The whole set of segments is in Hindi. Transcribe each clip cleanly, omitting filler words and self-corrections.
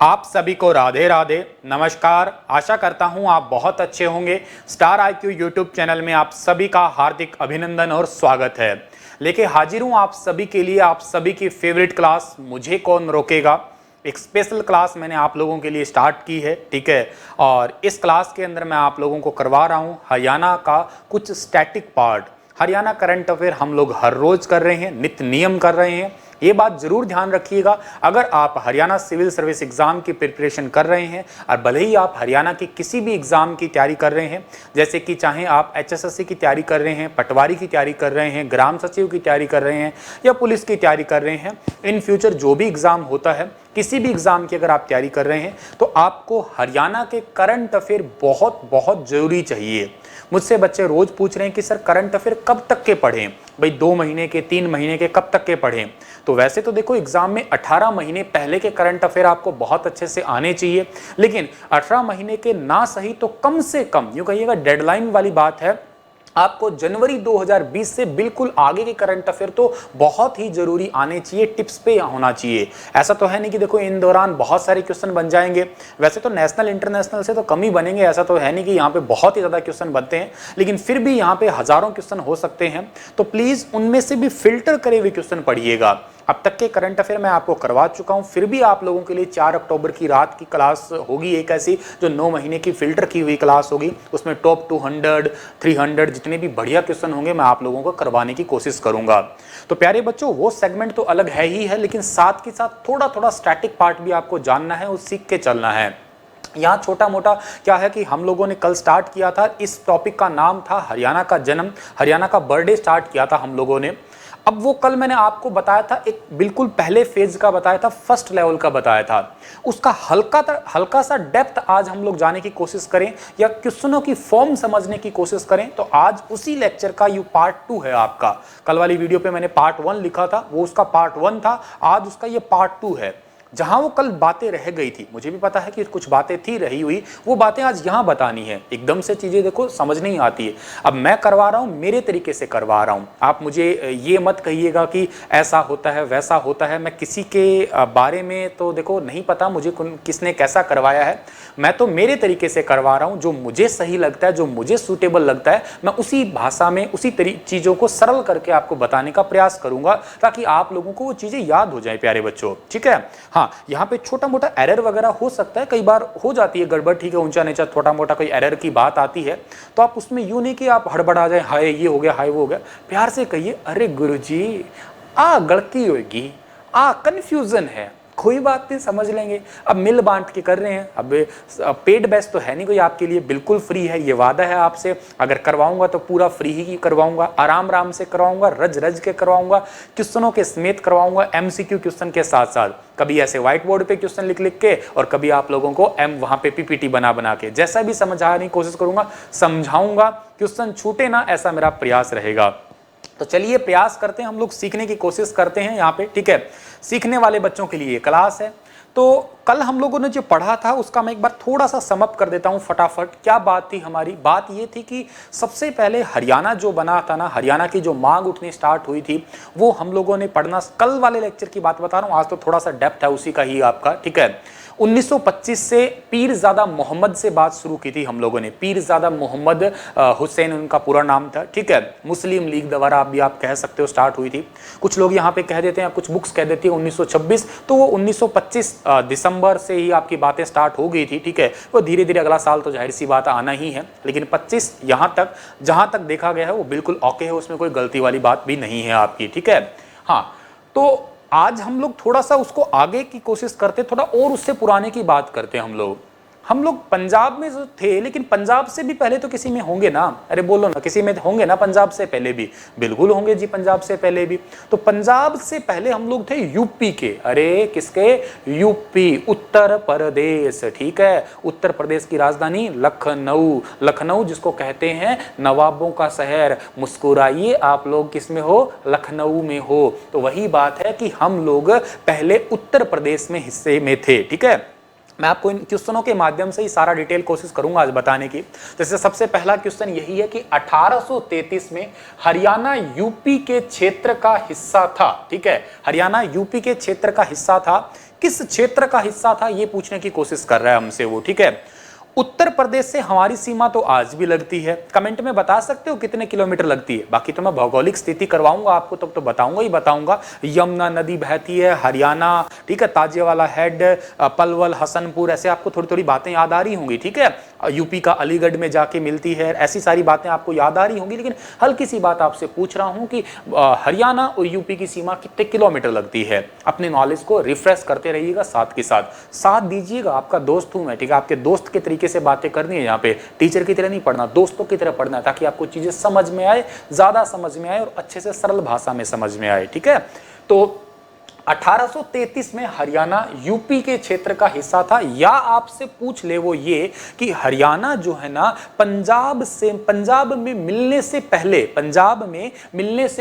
आप सभी को राधे राधे, नमस्कार। आशा करता हूं आप बहुत अच्छे होंगे। स्टार IQ यूट्यूब चैनल में आप सभी का हार्दिक अभिनंदन और स्वागत है। लेके हाजिर हूं आप सभी के लिए, आप सभी की फेवरेट क्लास मुझे कौन रोकेगा। एक स्पेशल क्लास मैंने आप लोगों के लिए स्टार्ट की है, ठीक है। और इस क्लास के अंदर मैं आप लोगों को करवा रहा हूं हरियाणा का कुछ static part. Haryana current affair हम लोग हर रोज कर रहे हैं, नित्य नियम कर रहे हैं। ये बात जरूर ध्यान रखिएगा, अगर आप हरियाणा सिविल सर्विस एग्जाम की प्रिपरेशन कर रहे हैं और भले ही आप हरियाणा की किसी भी एग्जाम की तैयारी कर रहे हैं, जैसे कि चाहे आप HSSC की तैयारी कर रहे हैं, पटवारी की तैयारी कर रहे हैं, ग्राम सचिव की तैयारी कर रहे हैं या पुलिस की तैयारी कर रहे हैं, इन फ्यूचर जो भी एग्जाम होता है, किसी भी एग्जाम की अगर आप तैयारी कर रहे हैं तो आपको हरियाणा के करंट अफेयर बहुत बहुत जरूरी चाहिए। मुझसे बच्चे रोज पूछ रहे हैं कि सर करंट अफेयर कब तक के पढ़ें, भाई 2 महीने के, 3 महीने के, कब तक के पढ़ें। तो वैसे तो देखो एग्जाम में 18 महीने पहले के करंट अफेयर आपको बहुत अच्छे से आने चाहिए, लेकिन 18 महीने के ना सही तो कम से कम यूं कहिएगा डेडलाइन वाली बात है, आपको जनवरी 2020 से बिल्कुल आगे के करंट अफेयर तो बहुत ही जरूरी आने चाहिए, टिप्स पे होना चाहिए। ऐसा तो है नहीं कि देखो इन दौरान बहुत सारे क्वेश्चन बन जाएंगे, वैसे तो नेशनल इंटरनेशनल से तो कम ही बनेंगे, ऐसा तो है नहीं कि यहाँ पे बहुत ही ज्यादा क्वेश्चन बनते हैं, लेकिन फिर भी यहाँ पे हजारों क्वेश्चन हो सकते हैं। तो प्लीज उनमें से भी फिल्टर करे हुए क्वेश्चन पढ़िएगा। अब तक के करंट अफेयर मैं आपको करवा चुका हूं, फिर भी आप लोगों के लिए 4 अक्टूबर की रात की क्लास होगी, एक ऐसी जो 9 महीने की फिल्टर की हुई क्लास होगी। उसमें टॉप 200, 300 जितने भी बढ़िया क्वेश्चन होंगे मैं आप लोगों को करवाने की कोशिश करूंगा। तो प्यारे बच्चों, वो सेगमेंट तो अलग है ही है, लेकिन साथ के साथ थोड़ा थोड़ा स्टैटिक पार्ट भी आपको जानना है और सीख के चलना है। यहाँ छोटा मोटा क्या है कि हम लोगों ने कल स्टार्ट किया था, इस टॉपिक का नाम था हरियाणा का जन्म, हरियाणा का बर्थडे स्टार्ट किया था हम लोगों ने। अब वो कल मैंने आपको बताया था, एक बिल्कुल पहले फेज का बताया था, फर्स्ट लेवल का बताया था, उसका हल्का सा डेप्थ आज हम लोग जाने की कोशिश करें या क्वेश्चनों की फॉर्म समझने की कोशिश करें। तो आज उसी लेक्चर का ये पार्ट 2 है आपका। कल वाली वीडियो पे मैंने पार्ट 1 लिखा था, वो उसका पार्ट 1 था, आज उसका ये पार्ट 2 है। जहां वो कल बातें रह गई थी, मुझे भी पता है कि कुछ बातें थी रही हुई, वो बातें आज यहां बतानी है। एकदम से चीजें देखो समझ नहीं आती है। अब मैं करवा रहा हूं, मेरे तरीके से करवा रहा हूं, आप मुझे ये मत कहिएगा कि ऐसा होता है वैसा होता है। मैं किसी के बारे में तो देखो नहीं पता मुझे किसने कैसा करवाया है, मैं तो मेरे तरीके से करवा रहा हूं, जो मुझे सही लगता है, जो मुझे सूटेबल लगता है, मैं उसी भाषा में उसी चीजों को सरल करके आपको बताने का प्रयास करूंगा, ताकि आप लोगों को वो चीजें याद हो जाए प्यारे बच्चों, ठीक है। हाँ, यहाँ पे छोटा मोटा एरर वगैरह हो सकता है, कई बार हो जाती है गड़बड़, ठीक है, ऊंचा नीचा छोटा मोटा कोई एरर की बात आती है, तो आप उसमें यूं नहीं कि आप हड़बड़ा जाए, हाय ये हो गया, हाय वो हो गया। प्यार से कहिए, अरे गुरुजी गलती होगी, कंफ्यूजन है, कोई बात नहीं, समझ लेंगे। अब मिल बांट के कर रहे हैं, अब पेड बैच तो है नहीं कोई आपके लिए, बिल्कुल फ्री है, ये वादा है आपसे। अगर करवाऊंगा तो पूरा फ्री ही करवाऊंगा, आराम आराम से करवाऊंगा, रज रज के करवाऊंगा, क्वेश्चनों के समेत करवाऊंगा, MCQ क्वेश्चन के साथ साथ, कभी ऐसे व्हाइट बोर्ड पे क्वेश्चन लिख लिख के, और कभी आप लोगों को वहां पे PPT बना बना के, जैसा भी समझाने की कोशिश करूंगा, समझाऊंगा, क्वेश्चन छूटे ना, ऐसा मेरा प्रयास रहेगा। तो चलिए प्रयास करते हैं, हम लोग सीखने की कोशिश करते हैं यहाँ पे, ठीक है। सीखने वाले बच्चों के लिए क्लास है। तो कल हम लोगों ने जो पढ़ा था उसका मैं एक बार थोड़ा सा समअप कर देता हूँ फटाफट। क्या बात थी हमारी? बात ये थी कि सबसे पहले हरियाणा जो बना था ना, हरियाणा की जो मांग उठनी स्टार्ट हुई थी, वो हम लोगों ने पढ़ना, कल वाले लेक्चर की बात बता रहा हूँ, आज तो थोड़ा सा डेप्थ है उसी का ही आपका, ठीक है। 1925 से पीरजादा मोहम्मद से बात शुरू की थी हम लोगों ने। पीरजादा मोहम्मद हुसैन उनका पूरा नाम था, ठीक है। मुस्लिम लीग द्वारा आप कह सकते हो स्टार्ट हुई थी। कुछ लोग यहाँ पे कह देते हैं, कुछ बुक्स कह देती है 1926, तो वो 1925 दिसंबर से ही आपकी बातें स्टार्ट हो गई थी, ठीक है। वो धीरे धीरे अगला साल तो जाहिर सी बात आना ही है, लेकिन 25 यहाँ तक जहाँ तक देखा गया है वो बिल्कुल ओके है, उसमें कोई गलती वाली बात भी नहीं है आपकी, ठीक है। हाँ, तो आज हम लोग थोड़ा सा उसको आगे की कोशिश करते, थोड़ा और उससे पुराने की बात करते हैं। हम लोग पंजाब में जो थे, लेकिन पंजाब से भी पहले तो किसी में होंगे ना, अरे बोलो ना, किसी में होंगे ना पंजाब से पहले भी? बिल्कुल होंगे जी, पंजाब से पहले भी। तो पंजाब से पहले हम लोग थे यूपी के। अरे किसके? यूपी, उत्तर प्रदेश, ठीक है। उत्तर प्रदेश की राजधानी लखनऊ, लखनऊ जिसको कहते हैं नवाबों का शहर। मुस्कुराइए, आप लोग किस में हो? लखनऊ में हो। तो वही बात है कि हम लोग पहले उत्तर प्रदेश में हिस्से में थे, ठीक है। मैं आपको इन क्वेश्चनों के माध्यम से ही सारा डिटेल कोशिश करूंगा आज बताने की। जैसे सबसे पहला क्वेश्चन यही है कि 1833 में हरियाणा यूपी के क्षेत्र का हिस्सा था, ठीक है। हरियाणा यूपी के क्षेत्र का हिस्सा था। किस क्षेत्र का हिस्सा था, ये पूछने की कोशिश कर रहा है हमसे वो। ठीक है, उत्तर प्रदेश से हमारी सीमा तो आज भी लगती है। कमेंट में बता सकते हो कितने किलोमीटर लगती है? बाकी तो मैं भौगोलिक स्थिति करवाऊंगा आपको, तब तो बताऊंगा ही बताऊंगा। यमुना नदी बहती है हरियाणा, ठीक है, ताजियावाला हेड, पलवल, हसनपुर, ऐसे आपको थोड़ी थोड़ी बातें याद आ रही होंगी। ठीक है, यूपी का अलीगढ़ में जाके मिलती है, ऐसी सारी बातें आपको याद आ रही होंगी। लेकिन हल्की सी बात आपसे पूछ रहा हूं कि हरियाणा और यूपी की सीमा कितने किलोमीटर लगती है? अपने नॉलेज को रिफ्रेश करते रहिएगा, साथ के साथ दीजिएगा। आपका दोस्त हूं मैं, ठीक है, आपके दोस्त के तरीके से बातें करनी है यहाँ पे, टीचर की तरह नहीं पढ़ना, दोस्तों की तरह पढ़ना है, ताकि आपको चीजें समझ में आए, ज्यादा समझ में आए और अच्छे से सरल भाषा में समझ में आए। ठीक है, तो 1833 में हरियाणा यूपी के क्षेत्र का हिस्सा था। या आपसे पूछ ले वो ये कि हरियाणा जो है ना पंजाब में मिलने से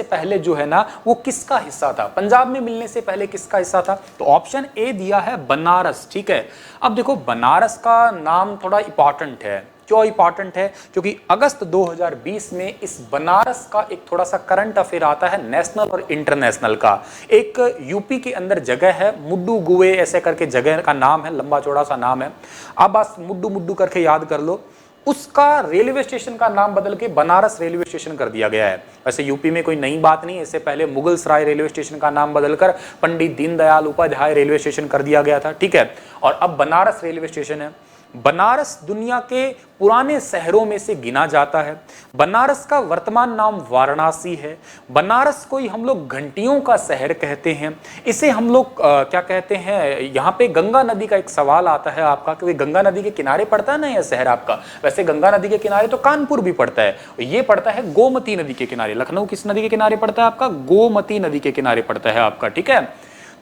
पहले जो है ना वो किसका हिस्सा था? पंजाब में मिलने से पहले किसका हिस्सा था? तो ऑप्शन ए दिया है बनारस। ठीक है, अब देखो बनारस का नाम थोड़ा इंपॉर्टेंट है। क्यों इंपॉर्टेंट है? क्योंकि अगस्त 2020 में इस बनारस का एक थोड़ा सा करंट अफेयर आता है, नेशनल और इंटरनेशनल का। एक यूपी के अंदर जगह है मुड्डू गुवे, ऐसे करके जगह का नाम है, लंबा चौड़ा सा नाम है। अब बस मुड्डू मुड्डू करके याद कर लो। उसका रेलवे स्टेशन का नाम बदल के बनारस रेलवे स्टेशन कर दिया गया है। वैसे यूपी में कोई नई बात नहीं है, इससे पहले मुगल सराय रेलवे स्टेशन का नाम बदलकर पंडित दीनदयाल उपाध्याय रेलवे स्टेशन कर दिया गया था। ठीक है, और अब बनारस रेलवे स्टेशन है। बनारस दुनिया के पुराने शहरों में से गिना जाता है। बनारस का वर्तमान नाम वाराणसी है। बनारस को ही हम लोग घंटियों का शहर कहते हैं। इसे हम लोग क्या कहते हैं? यहाँ पे गंगा नदी का एक सवाल आता है आपका, क्योंकि गंगा नदी के किनारे पड़ता है ना यह शहर आपका। वैसे गंगा नदी के किनारे तो कानपुर भी पड़ता है, ये पड़ता है गोमती नदी के किनारे। लखनऊ किस नदी के किनारे पड़ता है आपका? गोमती नदी के किनारे पड़ता है आपका। ठीक है,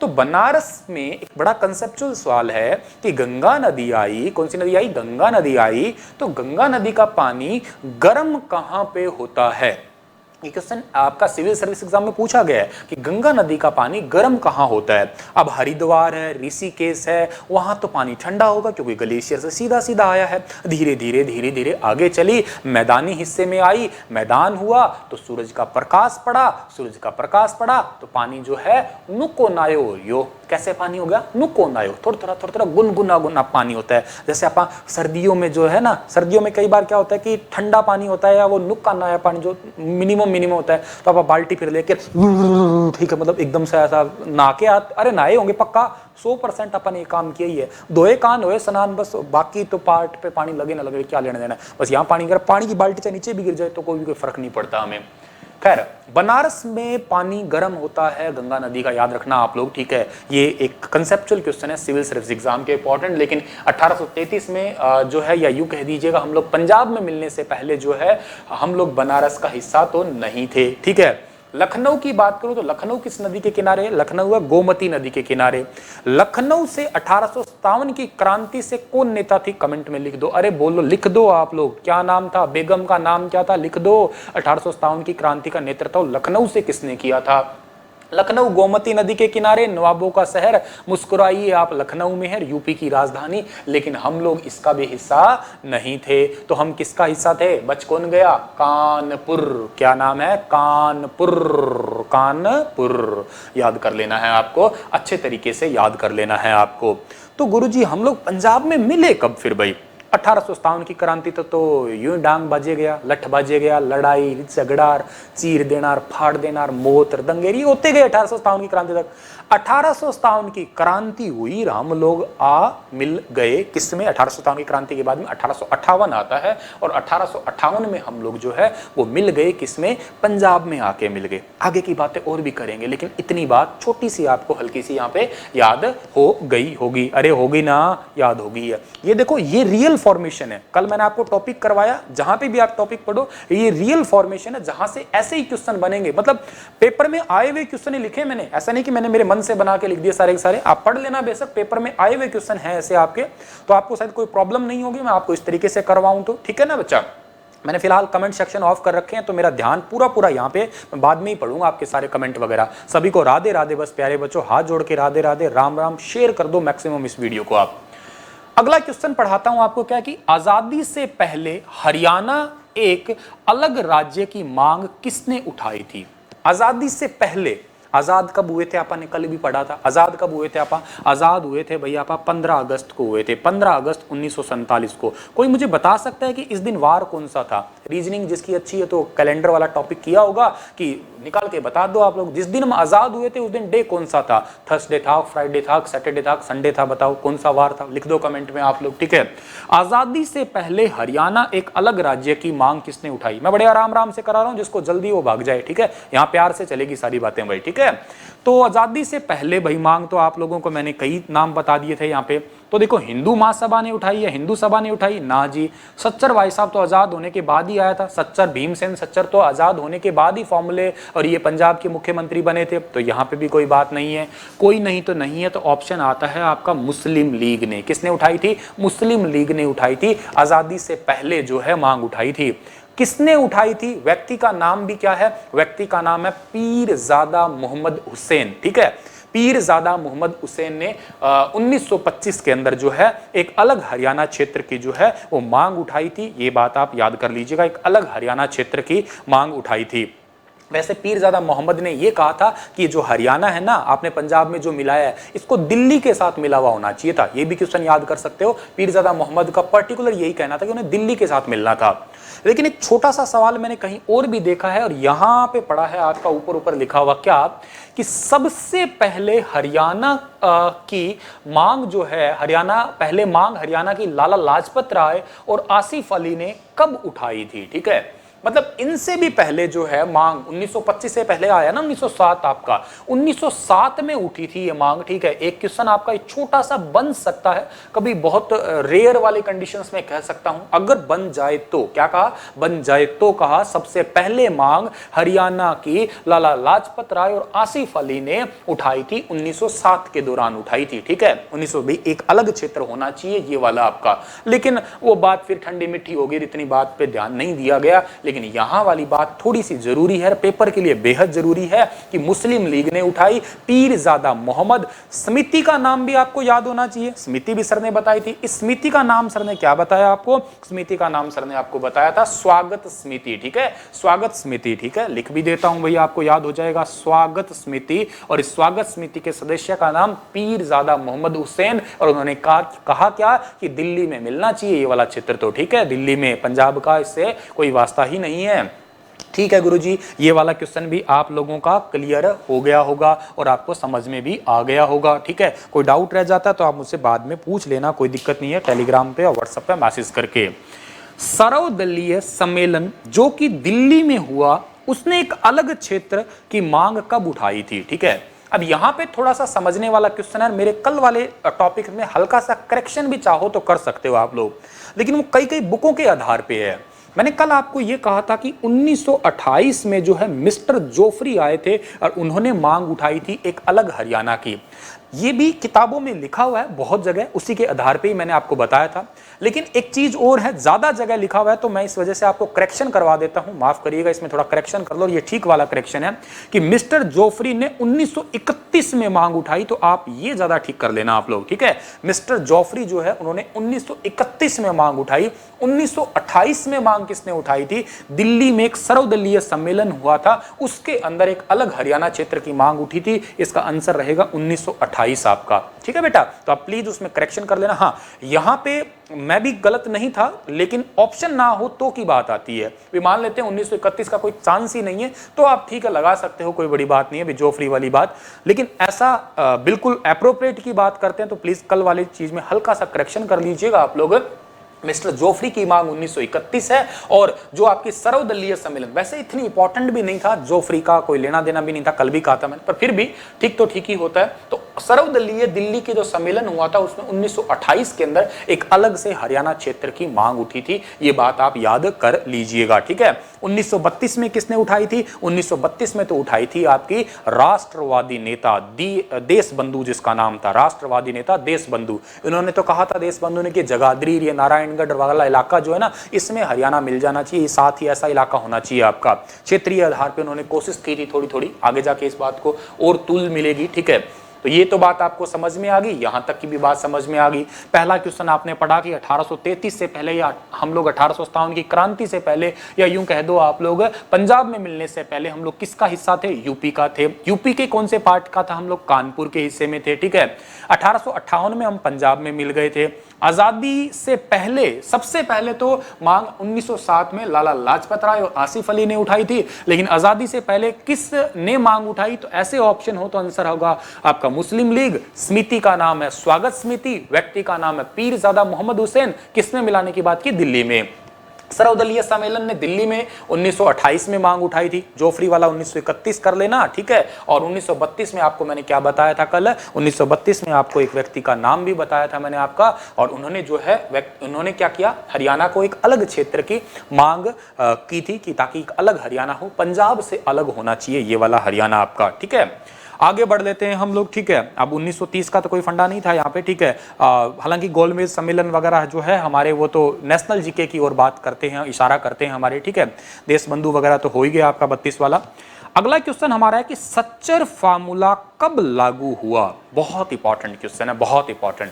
तो बनारस में एक बड़ा कंसेप्चुअल सवाल है कि गंगा नदी आई, कौन सी नदी आई? गंगा नदी आई, तो गंगा नदी का पानी गर्म कहां पे होता है? ये क्वेश्चन आपका सिविल सर्विस एग्जाम में पूछा गया है कि गंगा नदी का पानी गर्म कहाँ होता है। अब हरिद्वार है, ऋषिकेश है, वहां तो पानी ठंडा होगा क्योंकि ग्लेशियर से सीधा सीधा आया है। धीरे धीरे आगे चली, मैदानी हिस्से में आई, मैदान हुआ तो सूरज का प्रकाश पड़ा तो पानी जो है नुको नायो यो, कैसे पानी हो गया? नुको नायो, थोड़ा थोड़ा गुनगुना पानी होता है। जैसे आप सर्दियों में जो है ना, सर्दियों में कई बार क्या होता है कि ठंडा पानी होता है, या वो नुक्का नाया पानी जो मिनिमम होता है, तो आप बाल्टी फिर लेके, ठीक है, मतलब एकदम से ऐसा नहा के अरे नहाए होंगे पक्का, 100% अपन ये काम किया ही है। धोए कान होए स्नान, बस बाकी तो पार्ट पे पानी लगे ना लगे क्या लेना देना, बस यहाँ पानी, अगर पानी की बाल्टी से नीचे भी गिर जाए तो कोई फर्क नहीं पड़ता हमें। खैर, बनारस में पानी गर्म होता है गंगा नदी का, याद रखना आप लोग। ठीक है, ये एक कंसेप्चुअल क्वेश्चन है सिविल सर्विस एग्जाम के इंपॉर्टेंट। लेकिन 1833 में जो है, या यूं कह दीजिएगा, हम लोग पंजाब में मिलने से पहले जो है हम लोग बनारस का हिस्सा तो नहीं थे। ठीक है, लखनऊ की बात करूं तो लखनऊ किस नदी के किनारे है? लखनऊ है गोमती नदी के किनारे। लखनऊ से 1857 की क्रांति से कौन नेता थी? कमेंट में लिख दो। अरे बोलो, लिख दो आप लोग, क्या नाम था? बेगम का नाम क्या था? लिख दो। 1857 की क्रांति का नेतृत्व लखनऊ से किसने किया था? लखनऊ गोमती नदी के किनारे, नवाबों का शहर। मुस्कुराइए, आप लखनऊ में है, यूपी की राजधानी, लेकिन हम लोग इसका भी हिस्सा नहीं थे। तो हम किसका हिस्सा थे? बच कौन गया? कानपुर। क्या नाम है? कानपुर याद कर लेना है आपको, अच्छे तरीके से याद कर लेना है आपको। तो गुरुजी हम लोग पंजाब में मिले कब फिर भाई? 1857 की क्रांति तो यूं डांग बाजे गया, लठ बाजे गया, लड़ाई झगड़ा, चीर देनार, फाड़ देनार, मौत दंगेरी होते गए 1857 की क्रांति तक। 1857 की क्रांति हुई, हम लोग मिल गए किसमें? 1857 की क्रांति के बाद में 1858 आता है, और 1858 में हम लोग जो है वो मिल गए किसमें? पंजाब में आके मिल गए। आगे की बातें और भी करेंगे, लेकिन इतनी बात छोटी सी आपको हल्की सी यहाँ पे याद हो गई होगी। अरे होगी ना, याद होगी है। ये देखो, ये रियल फॉर्मेशन है। कल मैंने आपको टॉपिक करवाया, जहां पे भी आप टॉपिक पढ़ो, ये रियल फॉर्मेशन है, जहां से ऐसे ही क्वेश्चन बनेंगे। मतलब पेपर में आए हुए क्वेश्चन ही लिखे मैंने, ऐसा नहीं कि मैंने मेरे मन से बना के लिख दिए सारे के सारे। आप पढ़ लेना, बेशक पेपर में आए हुए क्वेश्चन हैं ऐसे आपके, तो आपको शायद कोई प्रॉब्लम नहीं होगी मैं आपको इस तरीके से करवाऊं तो। ठीक है ना बच्चा? मैंने फिलहाल कमेंट सेक्शन ऑफ कर रखे हैं, तो मेरा ध्यान पूरा यहाँ पे, मैं बाद में ही पढ़ूंगा आपके सारे कमेंट वगैरह। सभी को राधे राधे, बस प्यारे बच्चों, हाथ जोड़ के राधे राधे, राम राम। शेयर कर दो मैक्सिमम इस वीडियो को आप। अगला क्वेश्चन पढ़ाता हूं आपको, क्या कि आजादी से पहले हरियाणा एक अलग राज्य की मांग किसने उठाई थी? आजादी से पहले आज़ाद कब हुए थे, आपने कल भी पढ़ा था। आज़ाद कब हुए थे आपा? आज़ाद हुए थे भैया आपा 15 अगस्त को हुए थे, 15 अगस्त 1947 को। कोई मुझे बता सकता है कि इस दिन वार कौन सा था? रीजनिंग जिसकी अच्छी है तो कैलेंडर वाला टॉपिक किया होगा कि निकाल के बता दो आप लोग, जिस दिन हम आज़ाद हुए थे उस दिन डे कौन सा था? थर्सडे था, फ्राइडे था, सैटरडे था, संडे था? बताओ कौन सा वार था, लिख दो कमेंट में आप लोग, ठीक है। आज़ादी से पहले हरियाणा एक अलग राज्य की मांग किसने उठाई? मैं बड़े आराम से करा रहा हूं, जिसको जल्दी वो भाग जाए, ठीक है। यहां प्यार से चलेगी सारी बातें भाई, ठीक है। तो आजादी से पहले भाई मांग तो आप लोगों को मैंने कई नाम बता दिए थे यहाँ पे। तो देखो, हिंदू महासभा ने उठाई है, हिंदू सभा ने उठाई ना जी। सच्चर भाई साहब तो आजाद होने के बाद ही आया था, सच्चर भीमसेन सच्चर तो आजाद होने के बाद ही फॉर्मूले और ये पंजाब के मुख्यमंत्री बने थे, तो यहाँ पे भी कोई बात नहीं है। कोई नहीं तो नहीं है, तो ऑप्शन आता है आपका मुस्लिम लीग ने। किसने उठाई थी? मुस्लिम लीग ने उठाई थी, आजादी से पहले जो है मांग उठाई थी। किसने उठाई थी? व्यक्ति का नाम भी क्या है? व्यक्ति का नाम है पीरजादा मोहम्मद हुसैन, ठीक है। पीरजादा मोहम्मद हुसैन ने 1925 के अंदर जो है एक अलग हरियाणा क्षेत्र की जो है वो मांग उठाई थी। ये बात आप याद कर लीजिएगा, एक अलग हरियाणा क्षेत्र की मांग उठाई थी। वैसे पीरजादा मोहम्मद ने ये कहा था कि जो हरियाणा है ना, आपने पंजाब में जो मिलाया है, इसको दिल्ली के साथ मिला हुआ होना चाहिए था। ये भी क्वेश्चन याद कर सकते हो। पीरजादा मोहम्मद का पर्टिकुलर यही कहना था कि उन्हें दिल्ली के साथ मिलना था। लेकिन एक छोटा सा सवाल मैंने कहीं और भी देखा है और यहां पे पढ़ा है आपका ऊपर ऊपर लिखा हुआ क्या, कि सबसे पहले हरियाणा की मांग जो है, पहले मांग हरियाणा की लाला लाजपत राय और आसिफ अली ने कब उठाई थी, ठीक है। मतलब इनसे भी पहले जो है मांग 1925 से पहले आया ना 1907, आपका 1907 में उठी थी ये मांग, ठीक है। एक क्वेश्चन आपका एक छोटा सा बन सकता है, कभी बहुत रेयर वाले कंडीशंस में कह सकता हूं, अगर बन जाए तो। क्या कहा? बन जाए तो कहा सबसे पहले मांग हरियाणा की लाला लाजपत राय और आसिफ अली ने उठाई थी, 1907 के दौरान उठाई थी, ठीक है। 1920 एक अलग क्षेत्र होना चाहिए ये वाला आपका, लेकिन वो बात फिर ठंडी मिट्टी हो गई, इतनी बात पे ध्यान नहीं दिया गया। लेकिन यहां वाली बात थोड़ी सी जरूरी है, पेपर के लिए बेहद जरूरी है, कि मुस्लिम लीग ने उठाई, पीरजादा मोहम्मद। समिति का नाम भी आपको याद होना चाहिए, समिति भी सर ने बताई थी। इस समिति का नाम सर ने क्या बताया आपको? समिति का नाम सर ने आपको बताया था स्वागत समिति, ठीक है। स्वागत समिति, ठीक है, लिख भी देता हूं भैया, आपको याद हो जाएगा, स्वागत समिति। और इस स्वागत समिति के सदस्य का नाम पीरजादा मोहम्मद हुसैन, और उन्होंने कहा क्या कि दिल्ली में मिलना चाहिए ये वाला क्षेत्र, तो ठीक है, दिल्ली में, पंजाब का इससे कोई वास्ता ही नहीं है, ठीक है गुरुजी। ये वाला क्वेश्चन भी आप लोगों का क्लियर हो गया होगा और आपको समझ में भी आ गया होगा, ठीक है। कोई डाउट रह जाता तो आप मुझसे बाद में पूछ लेना, कोई दिक्कत नहीं है, टेलीग्राम पे और व्हाट्सएप पे मैसेज करके। सर्वदलीय सम्मेलन जो कि दिल्ली में हुआ, उसने एक अलग क्षेत्र की मांग कब उठाई थी, ठीक है। अब यहां पे थोड़ा सा समझने वाला क्वेश्चन है, मेरे कल वाले टॉपिक में हल्का सा करेक्शन भी चाहो तो कर सकते हो आप लोग, लेकिन वो कई बुकों के आधार पे है। मैंने कल आपको यह कहा था कि 1928 में जो है मिस्टर जोफरी आए थे और उन्होंने मांग उठाई थी एक अलग हरियाणा की। ये भी किताबों में लिखा हुआ है बहुत जगह, उसी के आधार पे ही मैंने आपको बताया था। लेकिन एक चीज और है, ज्यादा जगह लिखा हुआ है तो मैं इस वजह से आपको करेक्शन करवा देता हूं, माफ करिएगा, इसमें थोड़ा करेक्शन कर लो। ये ठीक वाला करेक्शन है कि मिस्टर जोफरी ने 1931 में मांग उठाई, तो आप ये ज्यादा ठीक कर लेना आप लोग, ठीक है। मिस्टर जोफरी जो है उन्होंने 1931 में मांग उठाई। 1928 में मांग किसने उठाई थी? दिल्ली में एक सर्वदलीय सम्मेलन हुआ था, उसके अंदर एक अलग हरियाणा क्षेत्र की मांग उठी थी। इसका आंसर रहेगा 1928 आपका, ठीक है बेटा। तो आप प्लीज उसमें करेक्शन कर लेना। हाँ, यहां पे मैं भी गलत नहीं था, लेकिन ऑप्शन ना हो तो की बात आती है। भी मान लेते हैं 1931 का कोई चांस ही नहीं है, तो आप ठीक है लगा सकते हो, कोई बड़ी बात नहीं है, जोफरी वाली बात। लेकिन ऐसा बिल्कुल एप्रोप्रिएट की बात करते हैं तो प्लीज कल वाली चीज में हल्का सा करेक्शन कर लीजिएगा आप लोग। मिस्टर जोफरी की मांग 1931 है, और जो आपकी सर्वदलीय सम्मेलन, वैसे इतनी इंपॉर्टेंट भी नहीं था, जोफरी का कोई लेना देना भी नहीं था, कल भी कहा था मैंने, पर फिर भी ठीक तो ठीक ही होता है। तो सर्वदलीय दिल्ली के जो सम्मेलन हुआ था उसमें 1928 के अंदर एक अलग से हरियाणा क्षेत्र की मांग उठी थी, ये बात आप याद कर लीजिएगा, ठीक है। 1932 में किसने उठाई थी? 1932 में तो उठाई थी आपकी राष्ट्रवादी नेता देश बंधु, जिसका नाम था राष्ट्रवादी नेता देश बंधु। इन्होंने तो कहा था देश बंधु ने कि जगाधरी, ये नारायणगढ़ वाला इलाका जो है ना, इसमें हरियाणा मिल जाना चाहिए, साथ ही ऐसा इलाका होना चाहिए आपका। क्षेत्रीय आधार पर उन्होंने कोशिश की थी थोड़ी थोड़ी, आगे जाके इस बात को और तूल मिलेगी, ठीक है। तो ये तो बात आपको समझ में आ गई, यहां तक की भी बात समझ में आ गई। पहला क्वेश्चन आपने पढ़ा कि 1833 से पहले या हम लोग 1857 की क्रांति से पहले या यूं कह दो आप लोग पंजाब में मिलने से पहले हम लोग किसका हिस्सा थे? यूपी का थे। यूपी के कौन से पार्ट का था? हम लोग कानपुर के हिस्से में थे, ठीक है। 1858 में हम पंजाब में मिल गए थे। आजादी से पहले सबसे पहले तो मांग 1907 में लाला लाजपत राय और आसिफ अली ने उठाई थी, लेकिन आजादी से पहले किस ने मांग उठाई? तो ऐसे ऑप्शन हो तो आंसर होगा आपका मुस्लिम लीग। समिति का नाम है स्वागत समिति, व्यक्ति का नाम है पीरजादा मोहम्मद हुसैन। किसमें मिलाने की बात की? दिल्ली में। सर्वदलीय सम्मेलन ने दिल्ली में 1928 में मांग उठाई थी, जोफरी वाला 1931 कर लेना, ठीक है। और 1932 में आपको मैंने क्या बताया था कल? 1932 में आपको एक व्यक्ति का नाम भी बताया था मैंने आपका, और उन्होंने जो है उन्होंने क्या किया? हरियाणा को एक अलग क्षेत्र की मांग की थी कि ताकि एक अलग हरियाणा हो, पंजाब से अलग होना चाहिए ये वाला हरियाणा आपका, ठीक है। आगे बढ़ लेते हैं हम लोग, ठीक है। अब 1930 का तो कोई फंडा नहीं था यहाँ पे, ठीक है। हालांकि गोलमेज सम्मेलन वगैरह जो है हमारे, वो तो नेशनल जीके की ओर बात करते हैं, इशारा करते हैं हमारे, ठीक है। देश बंधु वगैरह तो हो ही गया आपका 32 वाला। अगला क्वेश्चन हमारा है कि सच्चर फार्मूला कब लागू हुआ? बहुत इंपॉर्टेंट क्वेश्चन है, बहुत इंपॉर्टेंट।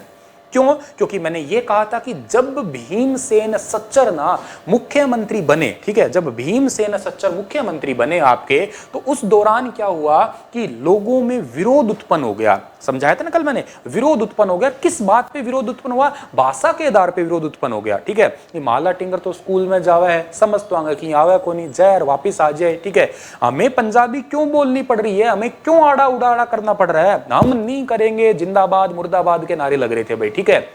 क्यों? क्योंकि मैंने ये कहा था कि जब भीमसेन सच्चर ना मुख्यमंत्री बने, ठीक है, जब भीमसेन सच्चर मुख्यमंत्री बने आपके, तो उस दौरान क्या हुआ कि लोगों में विरोध उत्पन्न हो गया। समझाया था ना कल मैंने, विरोध उत्पन्न हो गया। किस बात पे विरोध उत्पन्न हुआ? भाषा के आधार पे विरोध उत्पन्न हो गया, ठीक है। ये माला टिंगर तो स्कूल में जावा है, समझ तो आगे कि आवे को नहीं, जहर वापिस आ जाए, ठीक है। हमें पंजाबी क्यों बोलनी पड़ रही है? हमें क्यों आड़ा उड़ाड़ा करना पड़ रहा है? हम नहीं करेंगे, जिंदाबाद मुर्दाबाद के नारे लग रहे थे भाई, ठीक है।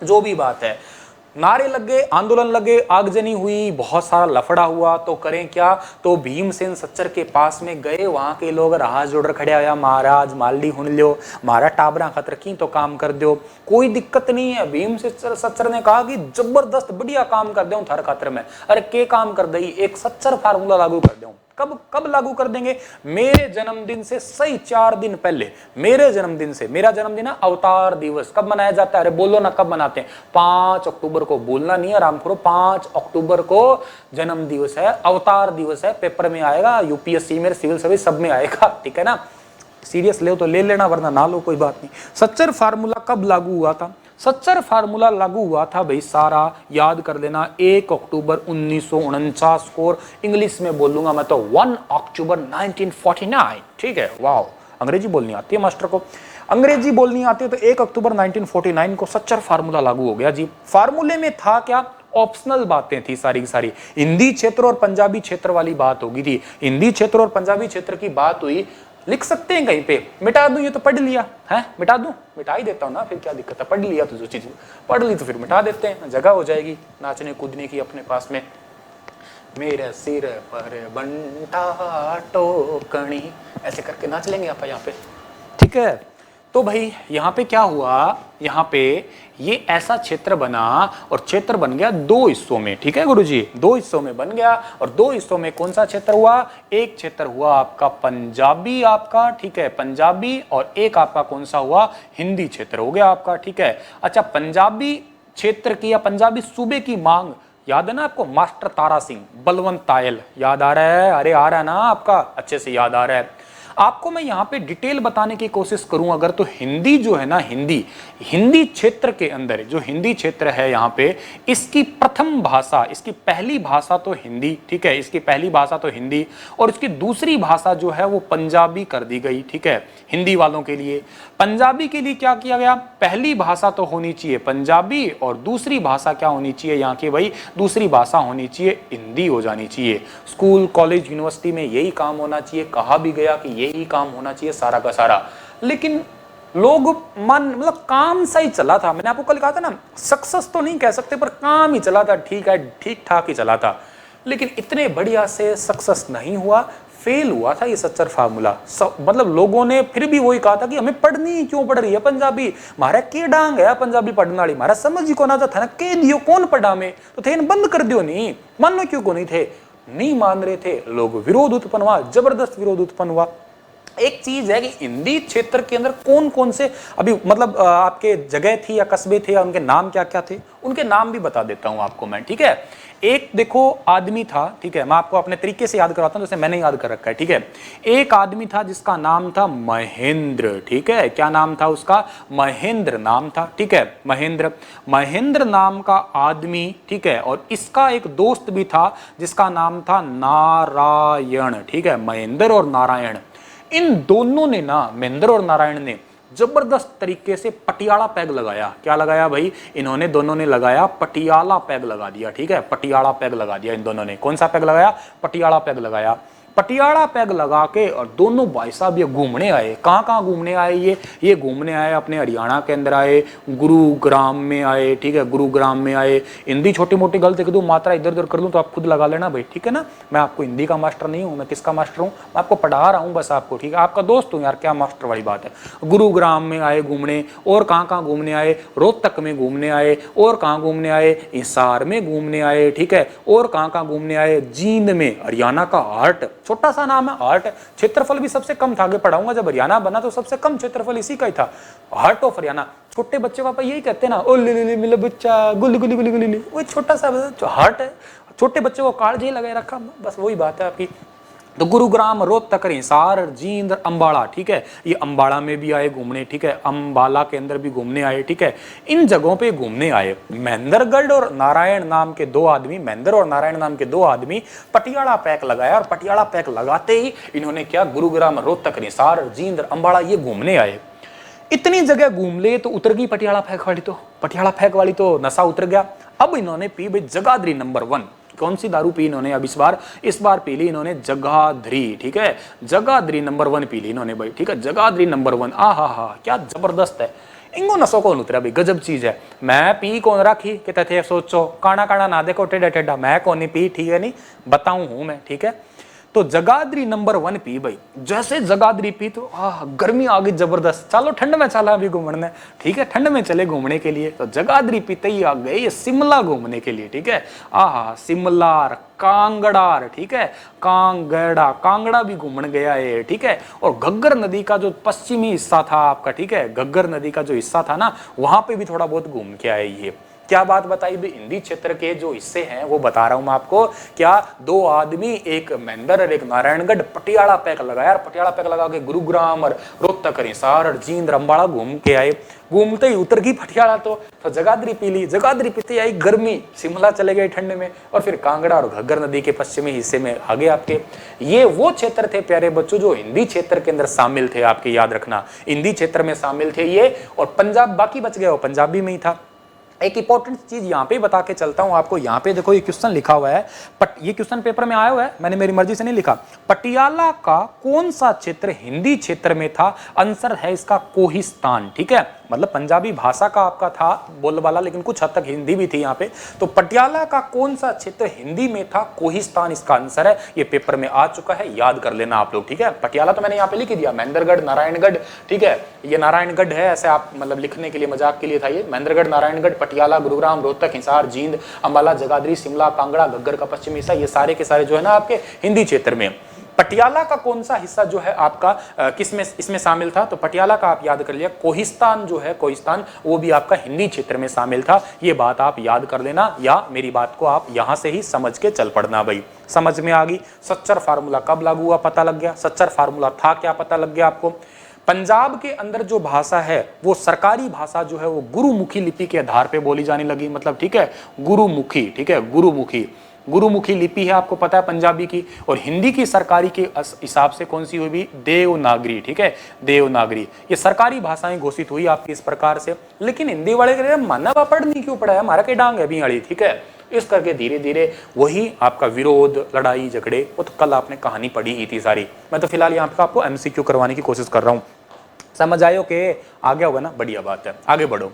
जो भी बात है, नारे लग गए, आंदोलन लगे, आगजनी हुई, बहुत सारा लफड़ा हुआ, तो करें क्या? तो भीमसेन सच्चर के पास में गए, वहां के लोग राह जोड़ खड़े आया, महाराज मालडी हुन लियो, मारा टाबरा खतर की तो काम कर दो, कोई दिक्कत नहीं है। भीमसेन सच्चर ने कहा कि जबरदस्त बढ़िया काम कर दो थार खातर में। अरे के काम कर दई? एक सच्चर फार्मूला लागू कर दो। कब लागू कर देंगे? मेरे जन्मदिन से सही 4 दिन पहले, मेरे जन्मदिन से, मेरा जन्मदिन है अवतार दिवस। कब मनाया जाता है? अरे बोलो ना, कब मनाते हैं? 5 अक्टूबर को। बोलना नहीं है रामखुरो, 5 अक्टूबर को जन्म दिवस है, अवतार दिवस है। पेपर में आएगा, यूपीएससी में, सिविल सर्विस सब में आएगा, ठीक है ना। सीरियस ले तो ले लेना, वरना ना लो, कोई बात नहीं। सच्चर फार्मूला कब लागू हुआ था? सच्चर फार्मूला लागू हुआ था भाई, सारा याद कर लेना, 1 अक्टूबर 1949 को। इंग्लिश में बोलूंगा मैं तो 1 अक्टूबर 1949, ठीक है। वाह, अंग्रेजी बोलनी आती है मास्टर को, अंग्रेजी बोलनी आती है। तो 1 अक्टूबर 1949 को सच्चर फार्मूला लागू हो गया जी। फार्मूले में था क्या? ऑप्शनल बातें थी सारी की सारी। हिंदी क्षेत्र और पंजाबी क्षेत्र वाली बात होगी थी। हिंदी क्षेत्र और पंजाबी क्षेत्र की बात हुई, लिख सकते हैं कहीं पे, मिटा दूं? ये तो पढ़ लिया है, मिटा दूं? मिटा ही देता हूं ना, फिर क्या दिक्कत है? पढ़ लिया तो जो चीज पढ़ ली तो फिर मिटा देते हैं, जगह हो जाएगी नाचने कूदने की अपने पास में। मेरे सिर पर बंटा टोकनी, ऐसे करके नाच लेंगे आप यहाँ पे, ठीक है। तो भाई यहाँ पे क्या हुआ? यहाँ पे ये ऐसा क्षेत्र बना, और क्षेत्र बन गया 2 हिस्सों में, ठीक है गुरुजी, 2 हिस्सों में बन गया। और 2 हिस्सों में कौन सा क्षेत्र हुआ? एक क्षेत्र हुआ आपका पंजाबी आपका, ठीक है, पंजाबी, और एक आपका कौन सा हुआ? हिंदी क्षेत्र हो गया आपका, ठीक है। अच्छा, पंजाबी क्षेत्र की या पंजाबी सूबे की मांग याद है ना आपको? मास्टर तारा सिंह, बलवंत तायल, याद आ रहा है? अरे आ रहा है ना आपका, अच्छे से याद आ रहा है। आपको मैं यहाँ पे डिटेल बताने की कोशिश करूं अगर, तो हिंदी जो है ना, हिंदी क्षेत्र के अंदर जो हिंदी क्षेत्र है यहाँ पे, इसकी प्रथम भाषा, इसकी पहली भाषा तो हिंदी, ठीक है, इसकी पहली भाषा तो हिंदी, और इसकी दूसरी भाषा जो है वो पंजाबी कर दी गई, ठीक है। हिंदी वालों के लिए, पंजाबी के लिए क्या किया गया? पहली भाषा तो होनी चाहिए पंजाबी, और दूसरी भाषा क्या होनी चाहिए यहाँ की भाई? दूसरी भाषा होनी चाहिए हिंदी हो जानी चाहिए। स्कूल कॉलेज यूनिवर्सिटी में यही काम होना चाहिए, कहा भी गया कि यही काम होना चाहिए सारा का सारा। लेकिन लोग मतलब काम सही चला था, मैंने आपको कल कहा था ना, सक्सेस तो नहीं कह सकते पर काम ही चला था, ठीक है, ठीक ठाक ही चला था। लेकिन इतने बढ़िया से सक्सेस नहीं हुआ, फेल हुआ था ये सच्चर फार्मूला। मतलब लोगों ने फिर भी वही कहा था कि हमें पढ़नी क्यों पड़ रही है पंजाबी, मारा के डांग है पंजाबी पढ़ने वाली, मारा समझ ही को ना था ना, के दियो कौन पढ़ा में, तो थे बंद कर दियो, नहीं मानो क्यों को नहीं थे, नहीं मान रहे थे लोग, विरोध उत्पन्न हुआ, जबरदस्त विरोध उत्पन्न हुआ। एक चीज है कि हिंदी क्षेत्र के अंदर कौन कौन से अभी मतलब आपके जगह थी या कस्बे थे या उनके नाम क्या क्या थे, उनके नाम भी बता देता हूं आपको मैं, ठीक है। एक देखो आदमी था, ठीक है, मैं आपको अपने तरीके से याद करवाता हूं जैसे मैंने याद कर रखा है, ठीक है। एक आदमी था जिसका नाम था महेंद्र, ठीक है, क्या नाम था उसका, महेंद्र नाम था, ठीक है, महेंद्र। महेंद्र नाम का आदमी, ठीक है, और इसका एक दोस्त भी था जिसका नाम था नारायण, ठीक है, महेंद्र और नारायण। इन दोनों ने ना, महेंद्र और नारायण ने जबरदस्त तरीके से पटियाला पैग लगाया। क्या लगाया भाई, इन्होंने दोनों ने लगाया पटियाला पैग लगा दिया, ठीक है, पटियाला पैग लगा दिया इन दोनों ने। कौन सा पैग लगाया, पटियाला पैग लगाया। पटियाला पैग लगा के और दोनों भाई साहब ये घूमने आए। कहाँ कहाँ घूमने आए ये घूमने आए अपने हरियाणा के अंदर आए, गुरुग्राम में आए, ठीक है, गुरुग्राम में आए। हिंदी छोटी मोटी गलत लिख दूं, मात्रा इधर उधर कर दूं तो आप खुद लगा लेना भाई, ठीक है ना। मैं आपको हिंदी का मास्टर नहीं हूं, मैं किसका मास्टर हूं, मैं आपको पढ़ा रहा हूं बस आपको, ठीक है, आपका दोस्त हूं यार, क्या मास्टर वाली बात है। गुरुग्राम में आए घूमने, और कहाँ कहाँ घूमने आए, रोहतक में घूमने आए, और कहाँ घूमने आए, हिसार में घूमने आए, ठीक है, और कहाँ कहाँ घूमने आए, जींद में, हरियाणा का हार्ट, छोटा सा नाम है हार्ट, क्षेत्रफल भी सबसे कम था, आगे पढ़ाऊंगा जब हरियाणा बना तो सबसे कम क्षेत्रफल इसी का ही था, हार्ट ऑफ हरियाणा। छोटे बच्चे पापा यही कहते हैं ना, ओ लिली मिले बच्चा गुल्ली गुल्ली गुल्ली गुल्ली, वो छोटा सा हार्ट है, छोटे बच्चे को कालजे लगाए रखा, बस वही बात है आपकी। तो गुरुग्राम, रोहतक, हिसार, जींद, अंबाला, ठीक है, ये अंबाला में भी आए घूमने, ठीक है, अंबाला के अंदर भी घूमने आए, ठीक है, इन जगहों पे घूमने आए। महेंद्रगढ़ और नारायण नाम के दो आदमी, महेंद्र और नारायण नाम के दो आदमी पटियाला पैक लगाया, और पटियाला पैक लगाते ही इन्होंने क्या, गुरुग्राम, रोहतक, हिसार, जींद, अंबाला ये घूमने आए। इतनी जगह घूम ले तो उतर गई पटियाला पैक वाली, तो पटियाला पैक वाली तो नशा उतर गया। अब इन्होंने पी भाई जगाधरी नंबर 1। कौन सी दारू पी इन्होंने अब इस बार पी ली इन्होंने जगाधरी, ठीक है, जगाधरी नंबर 1 पी ली इन्होंने भाई, ठीक है, जगाधरी नंबर 1। हा क्या जबरदस्त है, इंगो नशो कौन उतरा भाई, गजब चीज है। मैं पी कौन राखी कहते थे, सोचो काना काना ना देखो टेढ़ा टेढ़ा, मैं कौन नहीं पी, ठीक है, नहीं बताऊं हूं मैं, ठीक है। तो जगाधरी नंबर 1 पी भाई, जैसे जगाधरी पी तो गर्मी आ गई जबरदस्त, चलो ठंड में चला अभी घूमने, ठीक है, ठंड में चले घूमने के लिए। तो जगाधरी पीते ही आ गए ये शिमला घूमने के लिए, ठीक है, शिमला, कांगड़ा, ठीक है, कांगड़ा भी घूमने गया है, ठीक है। और घग्गर नदी का जो पश्चिमी हिस्सा था आपका, ठीक है, घग्गर नदी का जो हिस्सा था ना, वहां पे भी थोड़ा बहुत घूम के आए ये। क्या बात बताई भी, हिंदी क्षेत्र के जो हिस्से हैं वो बता रहा हूं मैं आपको। क्या दो आदमी, एक महेंद्र और एक नारायणगढ़, पटियाला पैक लगाया, पटियाला पैक लगा के गुरुग्राम और रोहतक, हिसार और जींद, अंबाला घूम के आए। घूमते ही उतर गई पटियाला, तो जगाधरी पी ली, जगाधरी पीते आई गर्मी, शिमला चले गए ठंड में, और फिर कांगड़ा और घग्गर नदी के पश्चिमी हिस्से में आगे आपके। ये वो क्षेत्र थे प्यारे बच्चों जो हिंदी क्षेत्र के अंदर शामिल थे, आपके याद रखना, हिंदी क्षेत्र में शामिल थे ये। और पंजाब बाकी बच गया, वो पंजाबी में ही था। एक इंपॉर्टेंट चीज यहां पे बता के चलता हूं आपको, यहां पे देखो ये क्वेश्चन लिखा हुआ है, ये क्वेश्चन पेपर में आया हुआ है, मैंने मेरी मर्जी से नहीं लिखा। पटियाला का कौन सा क्षेत्र हिंदी क्षेत्र में था, आंसर है इसका कोहिस्तान, ठीक है, मतलब पंजाबी भाषा का आपका था बोलबाला, लेकिन कुछ हद तक हिंदी भी थी यहाँ पे। तो पटियाला का कौन सा क्षेत्र हिंदी में था, कोहिस्तान इसका आंसर है। ये पेपर में आ चुका है, याद कर लेना आप लोग, ठीक है। पटियाला तो मैंने यहाँ पे लिख दिया, महेंद्रगढ़, नारायणगढ़, ठीक है, ये नारायणगढ़ है, ऐसे आप मतलब लिखने के लिए, मजाक के लिए था ये। महेंद्रगढ़, नारायणगढ़, पटियाला, गुरुग्राम, रोहतक, हिसार, जींद, अंबाला, जगाधरी, शिमला, कांगड़ा, घग्गर का पश्चिमी हिस्सा, ये सारे के सारे जो है ना आपके हिंदी क्षेत्र में। पटियाला का कौन सा हिस्सा जो है आपका किसमें इसमें शामिल था, तो पटियाला का आप याद कर लिया। कोहिस्तान जो है, कोहिस्तान, वो भी आपका हिंदी क्षेत्र में शामिल था। ये बात आप याद कर लेना, या मेरी बात को आप यहां से ही समझ के चल पड़ना भाई। समझ में आ गई। सच्चर फार्मूला कब लागू हुआ पता लग गया, सच्चर फार्मूला था क्या पता लग गया आपको। पंजाब के अंदर जो भाषा है वो सरकारी भाषा जो है वो गुरुमुखी लिपि के आधार पे बोली जाने लगी, मतलब ठीक है, गुरुमुखी, ठीक है, गुरुमुखी लिपि है, आपको पता है पंजाबी की। और हिंदी की सरकारी के हिसाब से कौन सी हुई, देवनागरी, ठीक है, देवनागरी। ये सरकारी भाषाएं घोषित हुई आपकी इस प्रकार से। लेकिन हिंदी वाले कह रहे माना पढ़ नहीं क्यों पढ़ा है, हमारा के डांग है अड़ी, ठीक है। इस करके धीरे धीरे वही आपका विरोध, लड़ाई झगड़े, वो तो कल आपने कहानी पढ़ी ही थी सारी। मैं तो फिलहाल यहाँ पे आपको MCQ करवाने की कोशिश कर रहा हूँ। समझ आयो के आ गया होगा ना, बढ़िया बात है, आगे बढ़ो।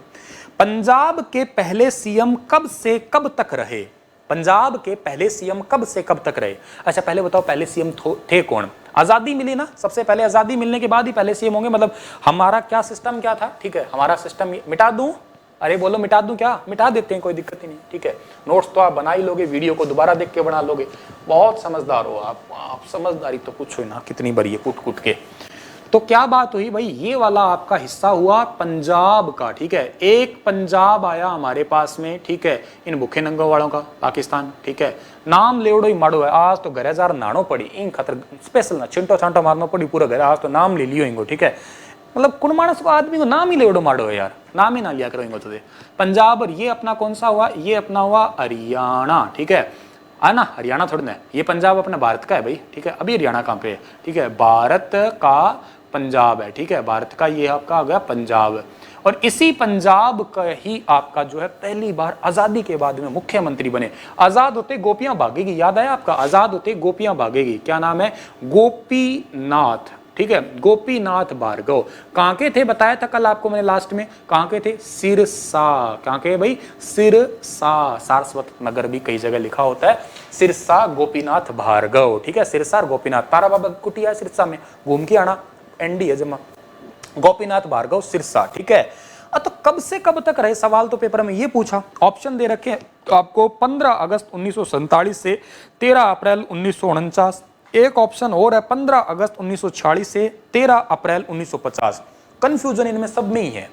पंजाब के पहले सीएम कब से कब तक रहे, पंजाब के पहले सीएम कब से कब तक रहे। अच्छा पहले बताओ पहले सीएम थे कौन। आजादी मिली ना, सबसे पहले आजादी मिलने के बाद ही पहले सीएम होंगे, मतलब हमारा क्या सिस्टम क्या था, ठीक है, हमारा सिस्टम मिटा दूं, अरे बोलो मिटा दूं क्या, मिटा देते हैं, कोई दिक्कत ही नहीं, ठीक है। नोट्स तो आप बना ही लोगे, वीडियो को दोबारा देख के बना लोगे, बहुत समझदार हो आप समझदारी तो पूछो ना कितनी बड़ी है, कूट कूट के। तो क्या बात हुई भाई, ये वाला आपका हिस्सा हुआ पंजाब का, ठीक है। एक पंजाब आया हमारे पास में, ठीक है, इन भूखे नंगों वालों का, पाकिस्तान, ठीक है। नाम लेवड़ो ही माड़ो है, आज तो घरे जार नानो पड़ी इन खतर स्पेशल ना छिंटो छांटो मारना पड़ी पूरा घर, आज तो नाम ले लियो इनको, ठीक है। मतलब कुण मानस को आदमी को नाम ही लेवड़ो माड़ो है यार, नाम ही ना लिया करो इनको तो। पंजाब, और ये अपना कौन सा हुआ, ये अपना हुआ हरियाणा, ठीक है ना, हरियाणा थोड़ा ना, ये पंजाब अपना भारत का है भाई, ठीक है। अभी हरियाणा कहाँ पे है, ठीक है, भारत का पंजाब है, ठीक है, भारत का ये आपका आ गया पंजाब। और इसी पंजाब का ही आपका जो है पहली बार आजादी के बाद में मुख्यमंत्री बने। आजाद होते गोपियां भागेगी, याद आया आपका, आजाद होते गोपियां भागेगी, क्या नाम है, गोपीनाथ, ठीक है, गोपीनाथ भार्गव। कहां के थे बताया था कल आपको मैंने लास्ट में, कहां के थे, सिरसा, कहां के भाई, सिरसा, सारस्वत नगर भी कई जगह लिखा होता है, सिरसा गोपीनाथ भार्गव, ठीक है, सिरसा और गोपीनाथ, तारा बाबा कुटिया सिरसा में, घूम के आना, एनडी है जमा, गोपीनाथ भार्गव सिरसा, ठीक है। तो कब से कब तक रहे, सवाल तो पेपर में ये पूछा, ऑप्शन दे रखे आपको 15 अगस्त 1947 से 13 अप्रैल 1949, एक ऑप्शन और है 15 अगस्त 1946 से 13 अप्रैल 1950। कंफ्यूजन इनमें सब में ही है।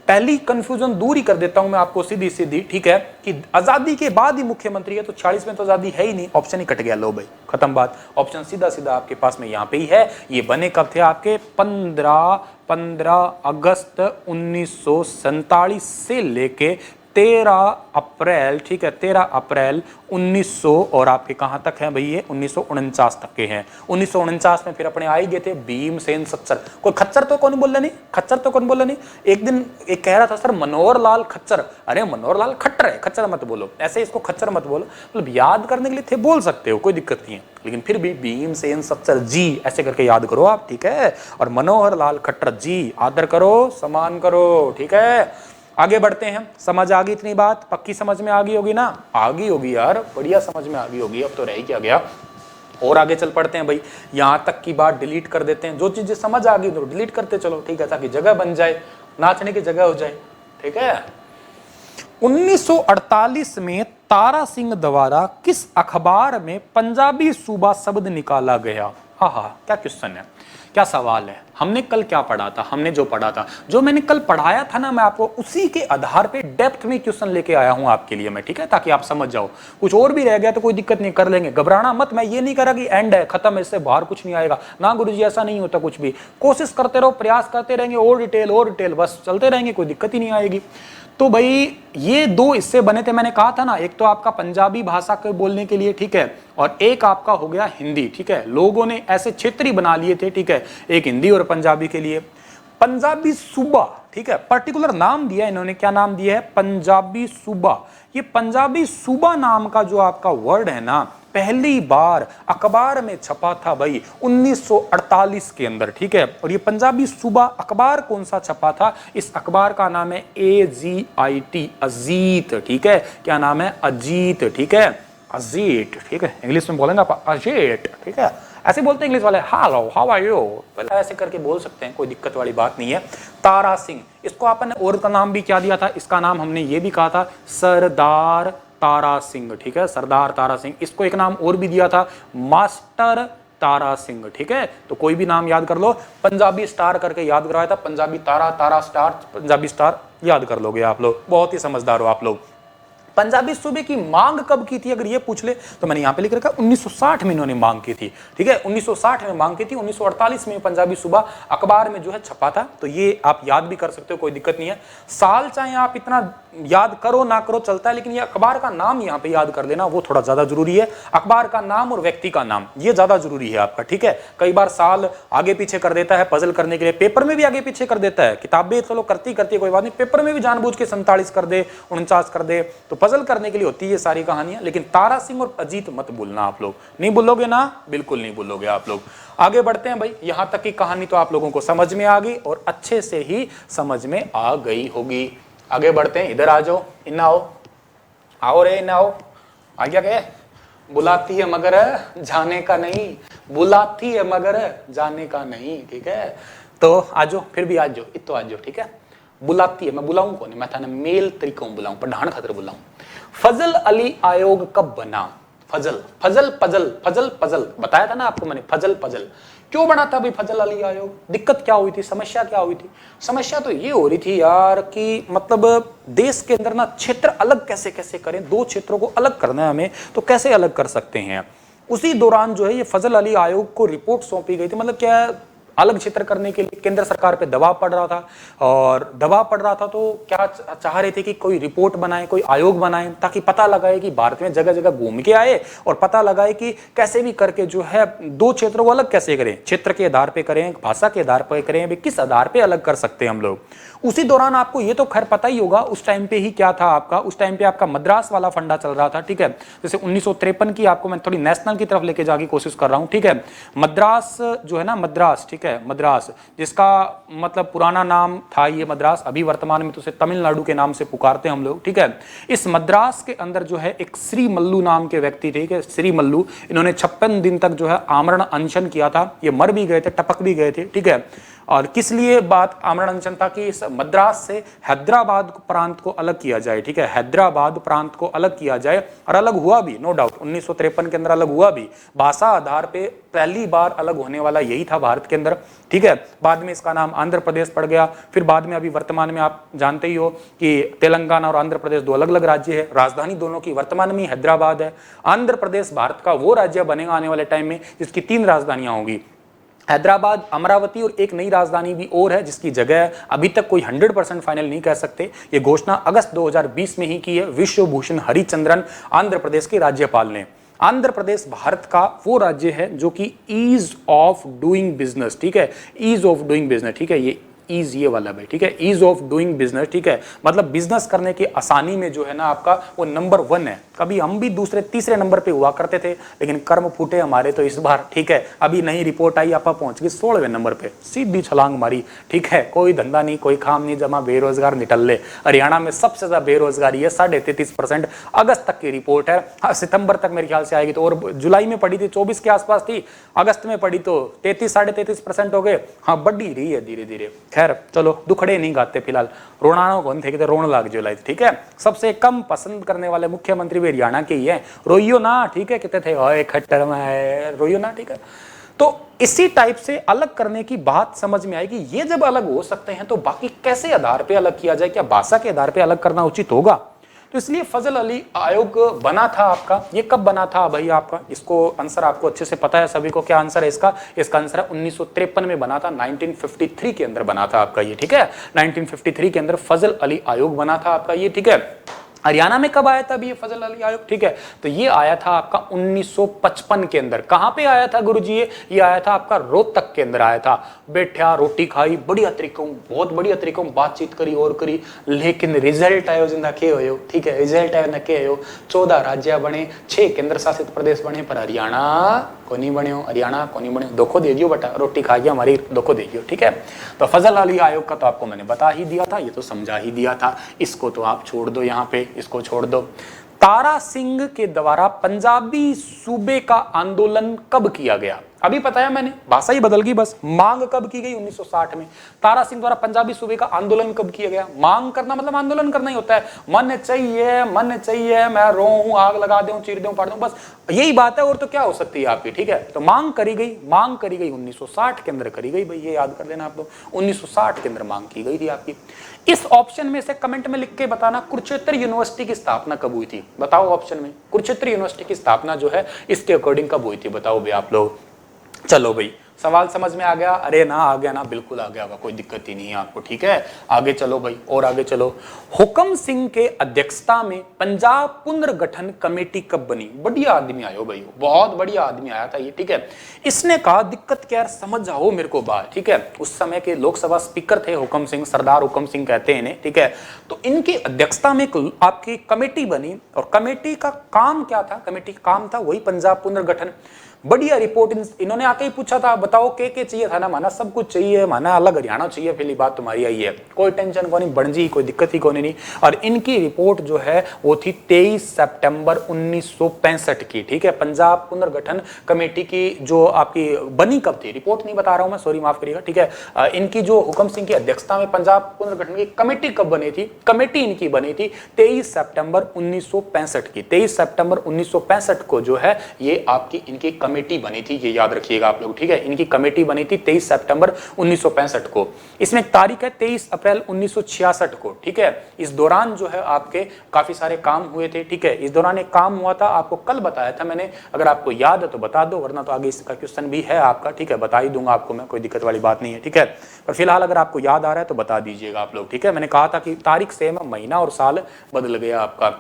पहली कंफ्यूजन दूर ही कर देता हूं मैं आपको सीधी सीधी, ठीक है, कि आजादी के बाद ही मुख्यमंत्री है, तो 46 में तो आजादी है ही नहीं, ऑप्शन ही कट गया, लो भाई खत्म बात, ऑप्शन सीधा सीधा आपके पास में यहां पे ही है। ये बने कब थे आपके, 15 अगस्त 1947 से लेके 13 अप्रैल, ठीक है, 13 अप्रैल 1900 और आपके कहां तक हैं भाई, ये 1949 तक के हैं। 1949 में फिर अपने आ ही गए थे भीमसेन सच्चर, कोई खच्चर तो कौन बोल नहीं, खच्चर तो कौन बोल नहीं। एक दिन एक कह रहा था सर मनोहर लाल खच्चर, अरे मनोहर लाल खट्टर है, खच्चर मत बोलो, ऐसे इसको खच्चर मत बोलो, मतलब याद करने के लिए थे बोल सकते हो, कोई दिक्कत नहीं है, लेकिन फिर भी भीमसेन सच्चर जी ऐसे करके याद करो आप, ठीक है, और मनोहर लाल खट्टर जी आदर करो, सम्मान करो, ठीक है। आगे बढ़ते हैं, समझ आ गई इतनी बात, पक्की समझ में आ गई होगी ना, आ गई होगी यार, बढ़िया समझ में आ गई होगी, अब तो रह ही क्या गया। और आगे चल पड़ते हैं भाई, यहां तक की बात डिलीट कर देते हैं, जो चीजें समझ आ गई तो डिलीट करते चलो, ठीक है, ताकि जगह बन जाए, नाचने की जगह हो जाए, ठीक है। 1948 में तारा सिंह द्वारा किस अखबार में पंजाबी सूबा शब्द निकाला गया, हाँ क्या क्वेश्चन है, क्या सवाल है। हमने कल क्या पढ़ा था, हमने जो पढ़ा था, जो मैंने कल पढ़ाया था ना, मैं आपको उसी के आधार पे डेप्थ में क्वेश्चन लेके आया हूं आपके लिए मैं, ठीक है, ताकि आप समझ जाओ। कुछ और भी रह गया तो कोई दिक्कत नहीं, कर लेंगे, घबराना मत। मैं ये नहीं करा कि एंड है, खत्म है, इससे बाहर कुछ नहीं आएगा ना गुरुजी, ऐसा नहीं होता कुछ भी। कोशिश करते रहो, प्रयास करते रहेंगे, और डिटेल बस चलते रहेंगे, कोई दिक्कत ही नहीं आएगी। तो भाई ये दो हिस्से बने थे, मैंने कहा था ना, एक तो आपका पंजाबी भाषा के बोलने के लिए, ठीक है, और एक आपका हो गया हिंदी, ठीक है। लोगों ने ऐसे क्षेत्र बना लिए थे, ठीक है, एक हिंदी और पंजाबी के लिए। पंजाबी सूबा, ठीक है, पर्टिकुलर नाम दिया इन्होंने, क्या नाम दिया है, पंजाबी सूबा। ये पंजाबी सूबा नाम का जो आपका वर्ड है ना, पहली बार अखबार में छपा था भाई 1948 के अंदर, ठीक है। और ये पंजाबी सूबा अखबार कौन सा छपा था, इस अखबार का नाम है AGIT, अजीत, ठीक है, क्या नाम है, अजीत, ठीक है, अजीत, ठीक है, इंग्लिश में बोलेंगे आप अजीत, ठीक है, ऐसे बोलते हैं इंग्लिश वाले, हेलो हाउ आर यू, पहले ऐसे करके बोल सकते हैं, कोई दिक्कत वाली बात नहीं है। तारा सिंह, इसको आपने और का नाम भी क्या दिया था, इसका नाम हमने ये भी कहा था सरदार तारा सिंह, ठीक है, सरदार तारा सिंह। इसको एक नाम और भी दिया था मास्टर तारा सिंह, ठीक है। तो कोई भी नाम याद कर लो, पंजाबी स्टार करके याद करवाया था, पंजाबी तारा, तारा स्टार, पंजाबी स्टार याद कर लोगे आप लोग, बहुत ही समझदार हो आप लोग। पंजाबी सूबे की मांग कब की थी अगर ये पूछ ले तो मैंने यहां पे लिख रखा 1960 में इन्होंने मांग की थी, ठीक है, 1960 में मांग की थी। 1948 में पंजाबी सूबा अखबार में जो है छपा था, तो ये आप याद भी कर सकते हो, कोई दिक्कत नहीं है। साल चाहे आप इतना याद करो ना करो चलता है, लेकिन ये अखबार का नाम यहाँ पे याद कर लेना, वो थोड़ा ज्यादा जरूरी है। अखबार का नाम और व्यक्ति का नाम ये ज्यादा जरूरी है आपका, ठीक है। कई बार साल आगे पीछे कर देता है पजल करने के लिए, पेपर में भी आगे पीछे कर देता है, किताबें चलो करती है कोई बात नहीं, पेपर में भी जानबूझ के 47 कर दे, 49 कर दे, तो पजल करने के लिए होती है ये सारी कहानियां। लेकिन तारा सिंह और अजीत मत भूलना आप लोग, नहीं भूलोगे ना, बिल्कुल नहीं भूलोगे आप लोग। आगे बढ़ते हैं भाई, यहां तक की कहानी तो आप लोगों को समझ में आ गई और अच्छे से ही समझ में आ गई होगी। आगे बढ़ते हैं, इधर आ जाओ, इन्ना आओ रे, इन्ना आओ, आ गया क्या, बुलाती है मगर जाने का नहीं, बुलाती है मगर जाने का नहीं, ठीक है। तो आजो, फिर भी आज जाओ, इतो आज जाओ, ठीक है। बुलाती है, मैं बुलाऊं कौन, मैं थाने मेल तरीकों बुलाऊं, पढ़ान खातिर बुलाऊं। फजल अली आयोग कब बना, फजल फजल पजल फजल पजल बताया था ना आपको मैंने, फजल पजल क्यों बना था भाई फजल अली आयोग? दिक्कत क्या हुई थी, समस्या क्या हुई थी? समस्या तो ये हो रही थी यार कि मतलब देश के अंदर ना क्षेत्र अलग कैसे कैसे करें, दो क्षेत्रों को अलग करना है हमें, तो कैसे अलग कर सकते हैं। उसी दौरान जो है ये फजल अली आयोग को रिपोर्ट सौंपी गई थी। मतलब क्या है, अलग क्षेत्र करने के लिए केंद्र सरकार पे दबाव पड़ रहा था, और दबाव पड़ रहा था तो क्या चाह रहे थे कि कोई रिपोर्ट बनाए, कोई आयोग बनाए, ताकि पता लगाए कि भारत में जगह जगह घूम के आए और पता लगाए कि कैसे भी करके जो है दो क्षेत्रों को अलग कैसे करें, क्षेत्र के आधार पे करें, भाषा के आधार पर करें, किस आधार पे अलग कर सकते हैं हम लोग। उसी दौरान आपको ये तो खैर पता ही होगा उस टाइम पे ही क्या था आपका, उस टाइम पे आपका मद्रास वाला फंडा चल रहा था, ठीक है। जैसे 1953 की आपको मैं थोड़ी नेशनल की तरफ लेके जाने की कोशिश कर रहा हूं, ठीक है। मद्रास जो है ना, मद्रास, ठीक है, मद्रास जिसका मतलब पुराना नाम था ये मद्रास, अभी वर्तमान में तो उसे तमिलनाडु के नाम से पुकारते हैं हम लोग, ठीक है। इस मद्रास के अंदर जो है एक श्री मल्लू नाम के व्यक्ति थे, ठीक है, श्री मल्लू। इन्होंने 56 दिन तक जो है आमरण अनशन किया था। ये मर भी गए थे, टपक भी गए थे, ठीक है। और किस लिए बात आमरण अनशन था कि इस मद्रास से हैदराबाद प्रांत को अलग किया जाए, ठीक है, हैदराबाद प्रांत को अलग किया जाए, और अलग हुआ भी, नो डाउट 1953 के अंदर अलग हुआ भी। भाषा आधार पे पहली बार अलग होने वाला यही था भारत के अंदर, ठीक है। बाद में इसका नाम आंध्र प्रदेश पड़ गया। फिर बाद में अभी वर्तमान में आप जानते ही हो कि तेलंगाना और आंध्र प्रदेश दो अलग अलग राज्य है, राजधानी दोनों की वर्तमान में हैदराबाद है। आंध्र प्रदेश भारत का वो राज्य बनेगा आने वाले टाइम में जिसकी 3 राजधानियां होंगी, हैदराबाद, अमरावती, और एक नई राजधानी भी और है जिसकी जगह अभी तक कोई 100% फाइनल नहीं कह सकते। ये घोषणा अगस्त 2020 में ही की है विश्वभूषण हरिचंद्रन आंध्र प्रदेश के राज्यपाल ने। आंध्र प्रदेश भारत का वो राज्य है जो कि ईज ऑफ डूइंग बिजनेस, ठीक है, ईज ऑफ डूइंग बिजनेस, ठीक है, ये ईज ये वाला भाई, ठीक है, ईज ऑफ डूइंग बिजनेस, ठीक है, मतलब बिजनेस करने की आसानी में जो है ना आपका वो नंबर 1 है। कभी हम भी दूसरे तीसरे नंबर पे हुआ करते थे, लेकिन कर्म फूटे हमारे तो इस बार, ठीक है, अभी नई रिपोर्ट आई, आपा पहुंच गई 16वें नंबर पे, सीधी छलांग मारी, ठीक है। कोई धंधा नहीं, कोई काम नहीं, जमा बेरोजगार निटल्ले। हरियाणा में सबसे ज्यादा बेरोजगारी है, 33.5%। अगस्त तक की रिपोर्ट है, सितंबर तक मेरे ख्याल से आएगी तो, और जुलाई में पड़ी थी 24 के आसपास थी, अगस्त में पड़ी तो 33-33.5% हो गए। हाँ, बढ़ी रही है धीरे धीरे। खैर चलो, दुखड़े नहीं गाते फिलहाल, रोना कौन थे कि रोन लाग जो, ठीक है। सबसे कम पसंद करने वाले मुख्यमंत्री भी हरियाणा के ही है, रोइयो ना, ठीक है, कितने थे, ओए खट्टर में रोइयो ना, ठीक है। तो इसी टाइप से अलग करने की बात समझ में आएगी। ये जब अलग हो सकते हैं तो बाकी कैसे आधार पे अलग किया जाए, क्या भाषा के आधार पे अलग करना उचित होगा? तो इसलिए फजल अली आयोग बना था आपका। ये कब बना था भाई आपका, इसको आंसर आपको अच्छे से पता है सभी को, क्या आंसर है इसका? इसका आंसर है 1953 में बना था, 1953 के अंदर बना था आपका ये, ठीक है। 1953 के अंदर फजल अली आयोग बना था आपका ये, ठीक है। हरियाणा में कब आया था अभी ये फजल अली आयोग, ठीक है, तो ये आया था आपका 1955 के अंदर। कहां पे आया था गुरुजी? ये आया था आपका रोहतक के अंदर आया था। बैठा, रोटी खाई, बढ़िया तरीकों, बहुत बढ़िया तरीकों बातचीत करी और करी, लेकिन रिजल्ट आयो जिंदा के हो, ठीक है, रिजल्ट आयो ना के हो, 14 राज्य बने, 6 केंद्र शासित प्रदेश बने, पर हरियाणा को नहीं बने हो, हरियाणा को नहीं बने। धोखो दे दियो बेटा, रोटी खा गया हमारी, धोखो दे दियो, ठीक है। तो फजल अली आयोग का तो आपको मैंने बता ही दिया था, ये तो समझा ही दिया था, इसको तो आप छोड़ दो, यहाँ पे इसको छोड़ दो। तारा सिंह के द्वारा पंजाबी सूबे का आंदोलन कब किया गया? अभी पता है मैंने, भाषा ही बदल गई बस। मांग कब की गई? 1960 में। तारा सिंह द्वारा पंजाबी सूबे का आंदोलन कब किया गया? मांग करना मतलब आंदोलन करना ही होता है, मन चाहिए, मैं रो हूं, आग लगा दूं, चीर दूं, फाड़ दूं, बस यही बात है, और तो क्या हो सकती है आपकी, ठीक है। तो मांग करी गई 1960 के अंदर करी गई भाई, ये याद कर लेना आप लोग, 1960 के अंदर मांग की गई थी आपकी। इस ऑप्शन में से कमेंट में लिख के बताना कुरुक्षेत्र यूनिवर्सिटी की स्थापना कब हुई थी? बताओ ऑप्शन में, कुरुक्षेत्र यूनिवर्सिटी की स्थापना जो है इसके अकॉर्डिंग कब हुई थी, बताओ भाई आप लोग। चलो भाई, सवाल समझ में आ गया? अरे ना, आ गया ना, बिल्कुल आ गया होगा, कोई दिक्कत ही नहीं है आपको, ठीक है। आगे चलो भाई, और आगे चलो। हुकम सिंह के अध्यक्षता में पंजाब पुनर्गठन कमेटी कब बनी? बढ़िया आदमी आयो भाई, बहुत बढ़िया आदमी आया था ये, ठीक है। इसने कहा दिक्कत क्या है, समझ जाओ मेरे को बात, ठीक है। उस समय के लोकसभा स्पीकर थे हुकम सिंह, सरदार हुकम सिंह कहते हैं इन्हें, ठीक है। तो इनकी अध्यक्षता में आपकी कमेटी बनी, और कमेटी का काम क्या था? कमेटी का काम था वही पंजाब पुनर्गठन। बढ़िया रिपोर्ट इन्होंने आके ही पूछा था, बताओ के चाहिए था ना, माना सब कुछ चाहिए, माना अलग हरियाणा चाहिए, पहली बात तुम्हारी आई है, कोई टेंशन को नहीं, बनजी कोई दिक्कत ही कोई नहीं। और इनकी रिपोर्ट जो है वो थी 23 सितंबर 1965 की, ठीक है। पंजाब पुनर्गठन कमेटी की जो आपकी बनी कब थी, रिपोर्ट नहीं बता रहा हूं मैं, सॉरी माफ करिएगा, ठीक है। इनकी जो हुकम सिंह की अध्यक्षता में पंजाब पुनर्गठन की कमेटी कब बनी थी? कमेटी इनकी बनी थी 23 सितंबर 1965 की। 23 सितंबर 1965 को जो है ये आपकी इनकी कमेटी बनी थी, ये याद रखिएगा आप लोग, ठीक है। इनकी कमेटी बनी थी 23 सितंबर 1965 को। इसमें एक तारीख है 23 अप्रैल 1966 को, ठीक है। इस दौरान जो है आपके काफी सारे काम हुए थे, ठीक है। इस दौरान एक काम हुआ था, आपको कल बताया था मैंने, अगर आपको याद है तो बता दो, वरना तो आगे इसका क्वेश्चन भी है आपका, ठीक है, बता ही दूंगा आपको मैं, कोई दिक्कत वाली बात नहीं है, ठीक है। पर फिलहाल अगर आपको याद आ रहा है तो बता दीजिएगा आप लोग, ठीक है। मैंने कहा था कि तारीख सेम है, महीना और साल बदल गया आपका,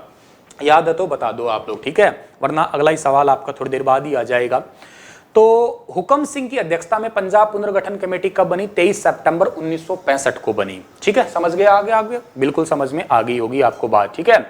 याद है तो बता दो आप लोग, ठीक है, वरना अगला ही सवाल आपका थोड़ी देर बाद ही आ जाएगा। तो हुकम सिंह की अध्यक्षता में पंजाब पुनर्गठन कमेटी कब बनी? 23 सितंबर 1965 को बनी, ठीक है। समझ गए? आगे बिल्कुल समझ में आ गई होगी आपको बात, ठीक है।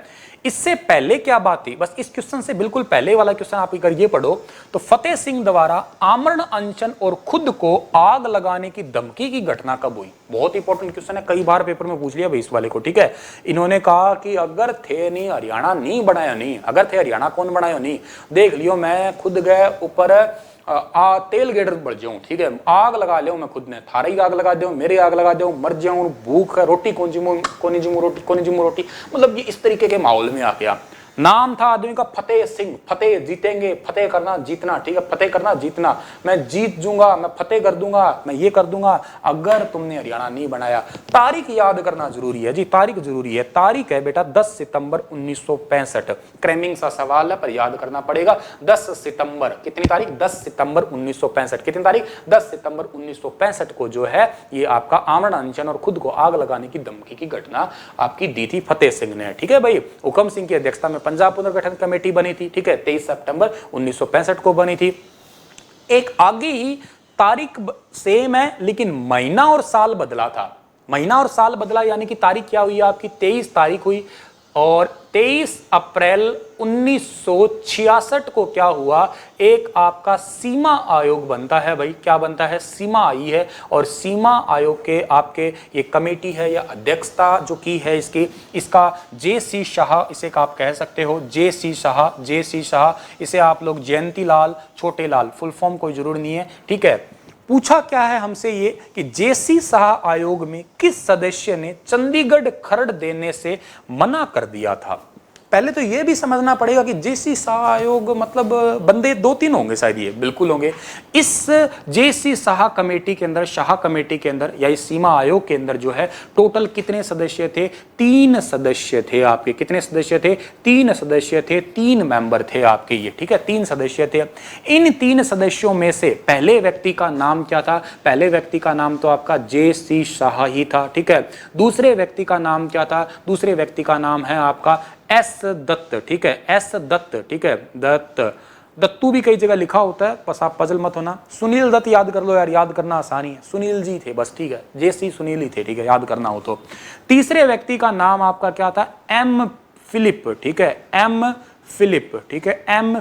इससे पहले क्या बात थी, बस इस क्वेश्चन से बिल्कुल पहले वाला क्वेश्चन आप अगर ये पढ़ो तो फतेह सिंह द्वारा आमरण अनशन और खुद को आग लगाने की धमकी की घटना कब हुई? बहुत इंपॉर्टेंट क्वेश्चन है, कई बार पेपर में पूछ लिया भाई इस वाले को, ठीक है। इन्होंने कहा कि अगर थे नहीं हरियाणा नहीं बनाया नहीं, अगर थे हरियाणा कौन बनाया नहीं, देख लियो मैं खुद गए ऊपर तेल गेडर बढ़ जाऊं, ठीक है, आग लगा ले मैं खुद ने, थारा ही आग लगा दे, मेरे आग लगा दे, मर जाऊं, भूख है, रोटी कौन जिमू रोटी, मतलब ये इस तरीके के माहौल में आ गया। नाम था आदमी का फतेह सिंह, फतेह जीतेंगे, फतेह करना जीतना, ठीक है, फतेह करना जीतना, मैं जीत जूंगा, मैं फतेह कर दूंगा, मैं ये कर दूंगा अगर तुमने हरियाणा नहीं बनाया। तारीख याद करना जरूरी है जी, तारीख जरूरी है। तारीख है बेटा 10 सितंबर 1965, क्रैमिंग सा सवाल है पर याद करना पड़ेगा। 10 सितंबर, कितनी तारीख? 10 सितंबर 1965, कितनी तारीख? 10 सितंबर 1965 को जो है ये आपका आमरण अनशन और खुद को आग लगाने की धमकी की घटना आपकी दी थी फतेह सिंह ने, ठीक है भाई। हुकम सिंह की अध्यक्षता में पंजाब पुनर्गठन कमेटी बनी थी, ठीक है, 23 सितंबर 1965 को बनी थी। एक आगे ही तारीख सेम है लेकिन महीना और साल बदला था, महीना और साल बदला, यानी कि तारीख क्या हुई आपकी? 23 तारीख हुई और 23 अप्रैल 1966 को क्या हुआ? एक आपका सीमा आयोग बनता है भाई, क्या बनता है? सीमा आई है, और सीमा आयोग के आपके ये कमेटी है या अध्यक्षता जो की है इसका जे.सी. शाह, इसे आप कह सकते हो जे.सी. शाह, इसे आप लोग जयंती लाल छोटे लाल, फुल फॉर्म कोई जरूर नहीं है, ठीक है। पूछा क्या है हमसे ये कि जे.सी. शाह आयोग में किस सदस्य ने चंडीगढ़ खरड़ देने से मना कर दिया था? पहले तो ये भी समझना पड़ेगा कि जे.सी. शाह आयोग मतलब बंदे 2-3 होंगे शायद, ये बिल्कुल होंगे। इस जे.सी. शाह कमेटी के अंदर, शाह कमेटी के अंदर या इस सीमा आयोग के अंदर जो है टोटल कितने सदस्य थे? 3 सदस्य थे आपके। कितने सदस्य थे? 3 सदस्य थे, 3 मेंबर थे आपके ये, ठीक है, 3 सदस्य थे। इन 3 सदस्यों में से पहले व्यक्ति का नाम क्या था? पहले व्यक्ति का नाम तो आपका जे.सी. शाह ही था, ठीक है। दूसरे व्यक्ति का नाम क्या था? दूसरे व्यक्ति का नाम है आपका एस दत्त, ठीक है, एस दत्त, ठीक है, दत्तू भी कई जगह लिखा होता है, बस आप पजल मत होना। सुनील दत्त याद कर लो यार, याद करना आसानी है, सुनील जी थे बस, ठीक है, जे.सी. सुनील ही थे, ठीक है, याद करना हो तो। तीसरे व्यक्ति का नाम आपका क्या था? एम फिलिप, ठीक है, एम फिलिप, ठीक है, एम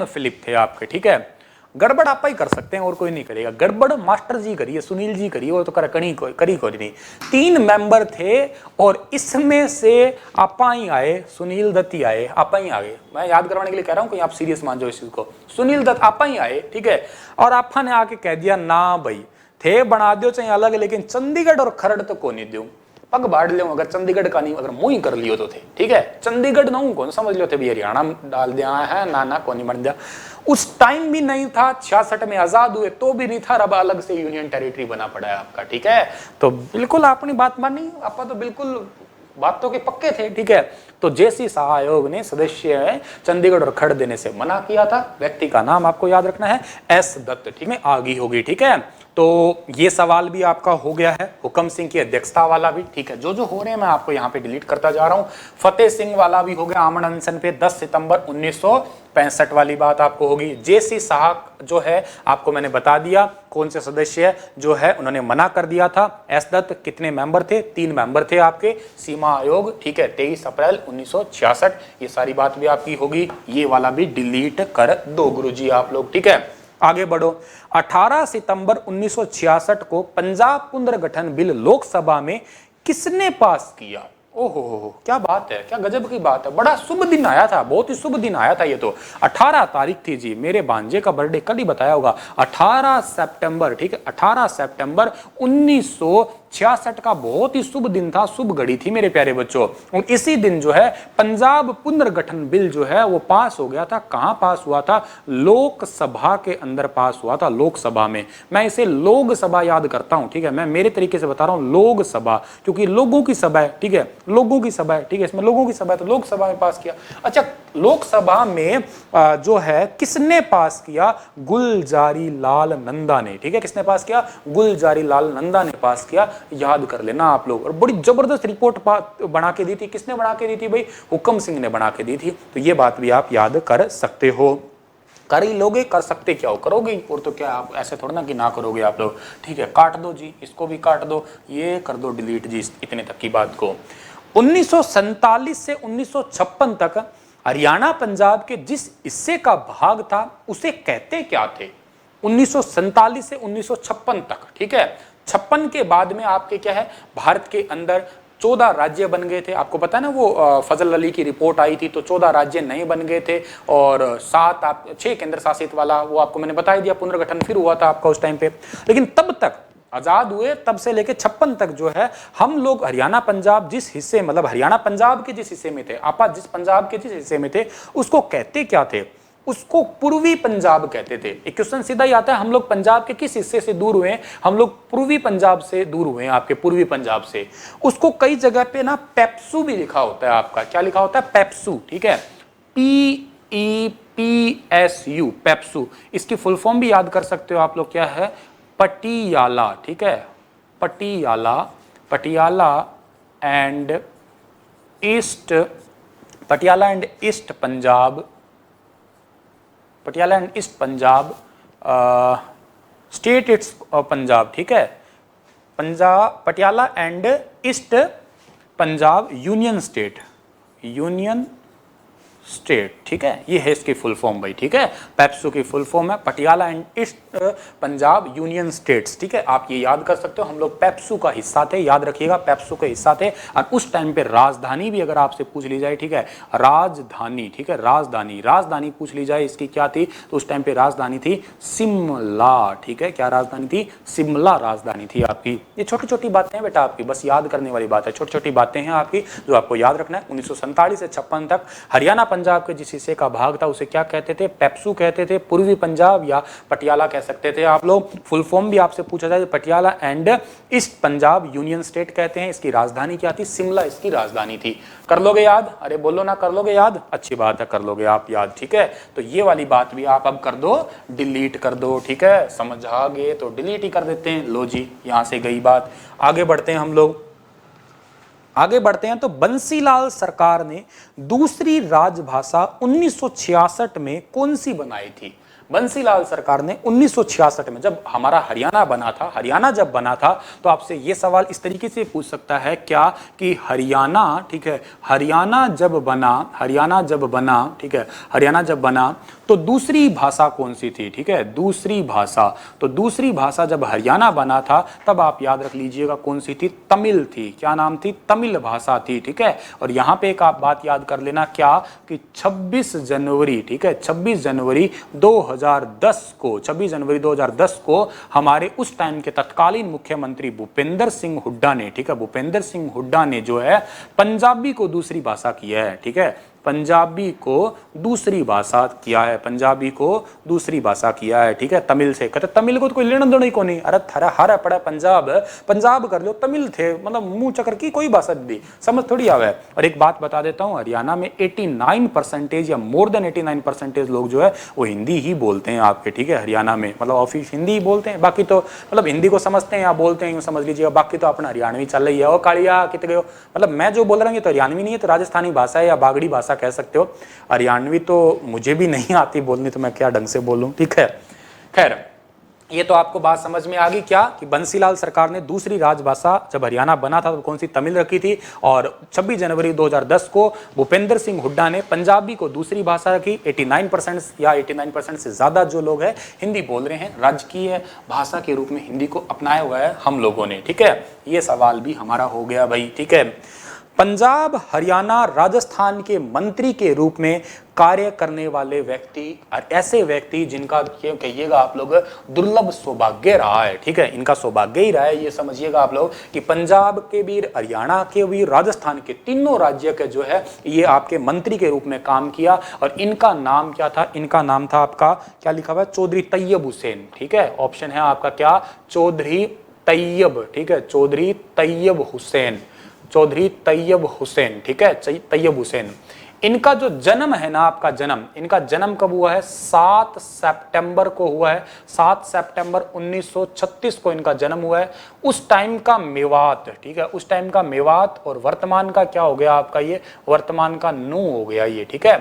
फिलिप थे आपके, ठीक है। गड़बड़ आप ही कर सकते हैं और कोई नहीं करेगा, गड़बड़ मास्टर जी करिए, सुनील जी करिए, और तो करी कोई नहीं। 3 मेंबर थे और इसमें से आपा ही आए, सुनील दत्त ही आए, आपा ही आ गए। मैं याद करवाने के लिए कह रहा हूं, कहीं आप सीरियस मान जाओ इस चीज को। सुनील दत्त आपा ही आए, ठीक है, और आपा ने आके कह दिया ना भाई थे बना दो चाहे अलग, लेकिन चंडीगढ़ और खरड़ तो को नहीं दो, पग बाढ़ लो, अगर चंडीगढ़ का नहीं, अगर मुंह ही कर लियो तो थे, ठीक है, चंडीगढ़ ना कौन समझ लो थे भी हरियाणा डाल दिया है ना कौन नहीं बन दिया। उस टाइम भी नहीं था, 66 में आजाद हुए तो भी नहीं था, अब अलग से यूनियन टेरिटरी बना पड़ा है आपका, ठीक है। तो बिल्कुल अपनी बात मानी, आपा तो बिल्कुल बातों के पक्के थे, ठीक है। तो जे.सी. शाह आयोग ने सदस्य चंडीगढ़ और खरड़ देने से मना किया था। व्यक्ति का नाम आपको याद रखना है एस दत्त, ठीक है, आगे होगी, ठीक है। तो ये सवाल भी आपका हो गया है, हुकम सिंह की अध्यक्षता वाला भी, ठीक है। जो हो रहे हैं मैं आपको यहाँ पे डिलीट करता जा रहा हूँ। फतेह सिंह वाला भी हो गया, आमरण अनशन पे 10 सितंबर 1965 वाली बात आपको होगी। जे.सी. शाह जो है आपको मैंने बता दिया कौन से सदस्य जो है उन्होंने मना कर दिया था। एस दत्त कितने मेंबर थे? 3 मेंबर थे आपके। सीमा आयोग, ठीक है, 23 अप्रैल 1966, ये सारी बात भी आपकी होगी। ये वाला भी डिलीट कर दो गुरुजी आप लोग, ठीक है। आगे बढ़ो। 18 सितंबर 1966 को पंजाब पुनर्गठन बिल लोकसभा में किसने पास किया? ओहो क्या बात है, क्या गजब की बात है, बड़ा शुभ दिन आया था, बहुत ही शुभ दिन आया था ये तो। 18 तारीख थी जी, मेरे भांजे का बर्थडे कल ही बताया होगा, 18 सितंबर, ठीक है, 18 सितंबर 1966 66 का बहुत ही शुभ दिन था, शुभ घड़ी थी मेरे प्यारे बच्चों। और इसी दिन जो है पंजाब पुनर्गठन बिल जो है वो पास हो गया था। कहां पास हुआ था? लोकसभा के अंदर पास हुआ था, लोकसभा में। मैं इसे लोकसभा याद करता हूं, ठीक है, मैं मेरे तरीके से बता रहा हूं लोकसभा, क्योंकि लोगों की सभा है, ठीक है, लोगों की सभा है, ठीक है, इसमें लोगों की सभा है तो लोकसभा में पास किया। अच्छा, लोकसभा में जो है किसने पास किया? गुलजारी लाल नंदा ने, ठीक है, किसने पास किया? गुलजारी लाल नंदा ने पास किया, याद कर लेना आप लोग। और बड़ी जबरदस्त रिपोर्ट बना के दी थी। किसने बना के दी थी भाई? हुक्म सिंह ने बना के दी थी। तो ये बात भी आप याद कर सकते हो। कर ही लोगे, कर सकते क्या हो, करोगे। और तो क्या आप ऐसे थोड़ा ना कि ना करोगे आप लोग, ठीक है। काट दो जी, इसको भी काट दो, ये कर दो डिलीट जी, इतने तक की बात को। 1947 से 1956 तक हरियाणा पंजाब के जिस हिस्से का भाग था उसे कहते क्या थे? 1947 से 1956 तक, ठीक है। 56 के बाद में आपके क्या है, भारत के अंदर 14 राज्य बन गए थे। आपको पता है ना, वो फजल अली की रिपोर्ट आई थी तो 14 राज्य नए बन गए थे और 6 केंद्र शासित वाला, वो आपको मैंने बता ही दिया, पुनर्गठन फिर हुआ था आपका उस टाइम पे। लेकिन तब तक आजाद हुए, तब से लेके 56 तक जो है हम लोग हरियाणा पंजाब जिस हिस्से, मतलब हरियाणा पंजाब के जिस हिस्से में थे, आपा जिस पंजाब के जिस हिस्से में थे, उसको कहते क्या थे? उसको पूर्वी पंजाब कहते थे। एक क्वेश्चन सीधा ही आता है, हम लोग पंजाब के किस हिस्से से दूर हुए? हम लोग पूर्वी पंजाब से दूर हुए हैं, आपके पूर्वी पंजाब से। उसको कई जगह पे ना पेप्सू भी लिखा होता है आपका। क्या लिखा होता है? पेप्सू, ठीक है, PEPSU, पेप्सू। इसकी फुल फॉर्म भी याद कर सकते हो आप लोग, क्या है? पटियाला, ठीक है, Patiala, Patiala and east, Patiala and east Punjab, Patiala and east Punjab state, it's Punjab, ठीक है, Punjab, Patiala and east Punjab union state, union state, ठीक है, ये है इसकी फुल फॉर्म भाई, ठीक है। पेप्सू की फुल फॉर्म है Patiala and east Punjab union states, ठीक है। आप ये याद कर सकते हो, हम लोग पेप्सू का हिस्सा थे, याद रखिएगा, पेप्सू के हिस्सा थे। और उस टाइम पे राजधानी भी अगर आपसे पूछ ली जाए, ठीक है, राजधानी, ठीक है, राजधानी, राजधानी पूछ ली जाए इसकी क्या थी, तो उस टाइम पे राजधानी थी शिमला, ठीक है। क्या राजधानी थी? शिमला राजधानी थी आपकी। ये छोटी छोटी बातें हैं बेटा आपकी, बस याद करने वाली बात है, छोटी छोटी बातें हैं आपकी जो आपको याद रखना है। 1947 से 56 तक हरियाणा पंजाब के जिस हिस्से का भाग था उसे क्या कहते थे? पेप्सू कहते थे। पूर्वी पंजाब या पटियाला कह सकते थे आप लोग। फुल फॉर्म भी आपसे पूछा जाए, Patiala and east Punjab union state कहते हैं। इसकी राजधानी क्या थी? शिमला इसकी राजधानी थी। कर लोगे याद? अरे बोलो ना, कर लोगे याद? अच्छी बात है, कर लोगे आप याद, ठीक है। तो ये वाली बात भी आप अब कर दो, डिलीट कर दो, ठीक है। समझ आ गए तो डिलीट ही कर देते हैं। लो जी, यहां से गई बात। आगे बढ़ते हैं हम लोग, आगे बढ़ते हैं। तो बंसीलाल सरकार ने दूसरी राजभाषा 1966 में कौन सी बनाई थी? बंसीलाल सरकार ने 1966 में, जब हमारा हरियाणा बना था, हरियाणा जब बना था, तो आपसे ये सवाल इस तरीके से पूछ सकता है क्या कि हरियाणा, ठीक है, हरियाणा जब बना, हरियाणा जब बना, ठीक है, हरियाणा जब बना तो दूसरी भाषा कौन सी थी? ठीक है, दूसरी भाषा। तो दूसरी भाषा जब हरियाणा बना था तब आप याद रख लीजिएगा कौन सी थी? तमिल थी। क्या नाम थी? तमिल भाषा थी, ठीक है। और यहाँ पे एक आप बात याद कर लेना, क्या कि 26 जनवरी, ठीक है, 26 जनवरी 2010 को, 26 जनवरी 2010 को हमारे उस टाइम के तत्कालीन मुख्यमंत्री भूपेंद्र सिंह हुड्डा ने, ठीक है, भूपेंद्र सिंह हुड्डा ने जो है पंजाबी को दूसरी भाषा किया है, ठीक है, पंजाबी को दूसरी भाषा किया है, पंजाबी को दूसरी भाषा किया है, ठीक है। तमिल से कहते तमिल को तो कोई लेना देना ही को नहीं, अरे थरा हरा पड़ा पंजाब, पंजाब कर लो, तमिल थे, मतलब मुंह चक्कर की कोई भाषा दी, समझ थोड़ी आवे। और एक बात बता देता हूँ, हरियाणा में 89% या मोर देन 89% लोग जो है वो हिंदी ही बोलते हैं आपके, ठीक है, हरियाणा में, मतलब ऑफिस हिंदी ही बोलते हैं। बाकी तो मतलब हिंदी को समझते हैं या बोलते हैं, समझ लीजिएगा। बाकी तो अपना हरियाणवी चल रही है। और कालिया कितने गए हो, मतलब मैं जो बोल रहा हूँ ये तो हरियाणवी नहीं है, तो राजस्थानी भाषा है या बागड़ी भाषा कह सकते हो। हरियाणवी तो मुझे भी नहीं आती बोलनी, तो मैं क्या ढंग से बोलूं, ठीक है। खैर, ये तो आपको बात समझ में आ गई क्या कि बंसीलाल सरकार ने दूसरी राजभाषा जब हरियाणा बना था तो कौन सी? तमिल रखी थी। और 26 जनवरी 2010 को भूपेंद्र सिंह हुड्डा ने पंजाबी को दूसरी भाषा रखी। 89% या 89% से ज्यादा जो लोग हैं हिंदी बोल रहे हैं, राजकीय भाषा के रूप में हिंदी को अपनाया हुआ है हम लोगों ने, ठीक है। ये सवाल भी हमारा हो गया भाई, ठीक है। पंजाब, हरियाणा, राजस्थान के मंत्री के रूप में कार्य करने वाले व्यक्ति और ऐसे व्यक्ति जिनका ये कहिएगा आप लोग दुर्लभ सौभाग्य रहा है, ठीक है, इनका सौभाग्य ही रहा है, ये समझिएगा आप लोग कि पंजाब के भी, हरियाणा के भी, राजस्थान के तीनों राज्य के जो है ये आपके मंत्री के रूप में काम किया। और इनका नाम क्या था? इनका नाम था आपका, क्या लिखा हुआ है, चौधरी तैयब हुसैन, ठीक है, ऑप्शन है आपका क्या, चौधरी तैयब, ठीक है, चौधरी तैयब हुसैन, चौधरी तैयब हुसैन, ठीक है, तैयब हुसैन। इनका जो जन्म है ना, आपका जन्म, इनका जन्म कब हुआ है? 7 सितंबर को हुआ है, 7 सितंबर 1936 को इनका जन्म हुआ है। उस टाइम का मेवात, ठीक है, उस टाइम का मेवात, और वर्तमान का क्या हो गया आपका, ये वर्तमान का नू हो गया ये, ठीक है।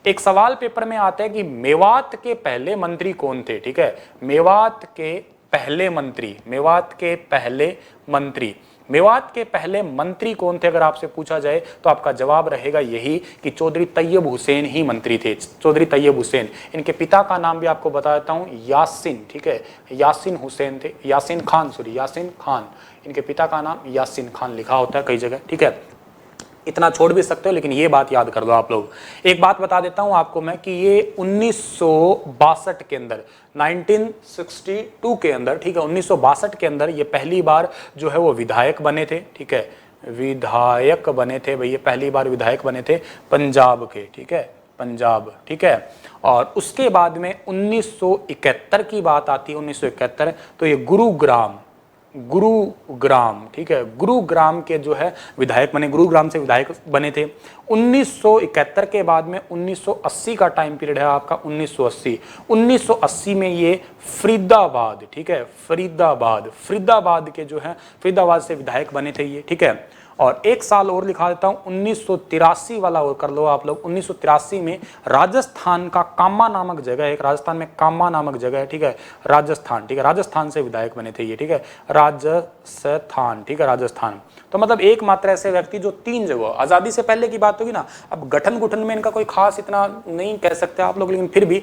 एक सवाल पेपर में आता है कि मेवात के पहले मंत्री कौन थे, ठीक है, मेवात के पहले मंत्री, मेवात के पहले मंत्री, मेवात के पहले मंत्री कौन थे अगर आपसे पूछा जाए तो आपका जवाब रहेगा यही कि चौधरी तैयब हुसैन ही मंत्री थे, चौधरी तैयब हुसैन। इनके पिता का नाम भी आपको बता देता हूं, यासिन, ठीक है, यासिन हुसैन थे, यासिन खान, सॉरी यासिन खान, इनके पिता का नाम यासिन खान लिखा होता है कई जगह, ठीक है, इतना छोड़ भी सकते हो लेकिन ये बात याद कर लो आप लोग। एक बात बता देता हूं आपको मैं कि ये 1962 के अंदर, 1962 के अंदर, ठीक है, 1962 के अंदर ये पहली बार जो है वो विधायक बने थे, ठीक है, विधायक बने थे भाई, ये पहली बार विधायक बने थे पंजाब के, ठीक है, पंजाब, ठीक है। और उसके बाद में 1971 की बात आती है, 1971, तो ये गुरुग्राम, ठीक है, गुरुग्राम के जो है विधायक बने, गुरुग्राम से विधायक बने थे। 1971 के बाद में 1980 का टाइम पीरियड है आपका, 1980 में ये फरीदाबाद, ठीक है, फरीदाबाद के जो है, फरीदाबाद से विधायक बने थे ये, ठीक है। और एक साल और लिखा देता हूं, 1983 वाला और कर लो आप लोग। 1983 में राजस्थान का कामा नामक जगह है, एक राजस्थान में कामा नामक जगह है, ठीक है, राजस्थान, ठीक है, राजस्थान से विधायक बने थे ये, ठीक है, राजस्थान, ठीक है, राजस्थान। तो मतलब एकमात्र ऐसे व्यक्ति जो 3 जगह, आजादी से पहले की बात होगी ना, अब गठन गुठन में इनका कोई खास इतना नहीं कह सकते आप लोग, लेकिन फिर भी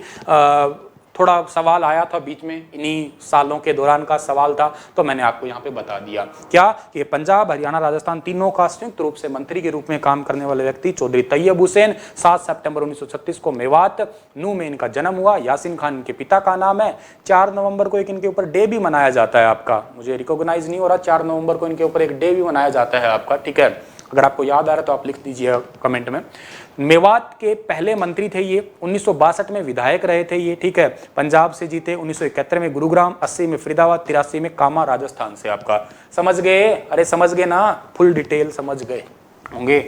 थोड़ा सवाल आया था बीच में, इन्हीं सालों के दौरान का सवाल था, तो मैंने आपको यहाँ पे बता दिया क्या कि पंजाब, हरियाणा, राजस्थान तीनों का संयुक्त रूप से मंत्री के रूप में काम करने वाले व्यक्ति चौधरी तैयब हुसैन। 7 सितंबर 1936 को मेवात नू में इनका जन्म हुआ। यासिन खान इनके पिता का नाम है। 4 नवंबर को एक इनके ऊपर डे भी मनाया जाता है आपका, मुझे रिकॉग्नाइज नहीं हो रहा, 4 नवंबर को इनके ऊपर एक डे भी मनाया जाता है आपका, ठीक है, अगर आपको याद आ रहा है तो आप लिख दीजिए कमेंट में। मेवात के पहले मंत्री थे ये, 1962 में विधायक रहे थे ये, ठीक है, पंजाब से जीते, 1971 में गुरुग्राम, 80 में फरीदाबाद, 83 में कामा राजस्थान से। आपका समझ गए? अरे समझ गए ना, फुल डिटेल समझ गए होंगे,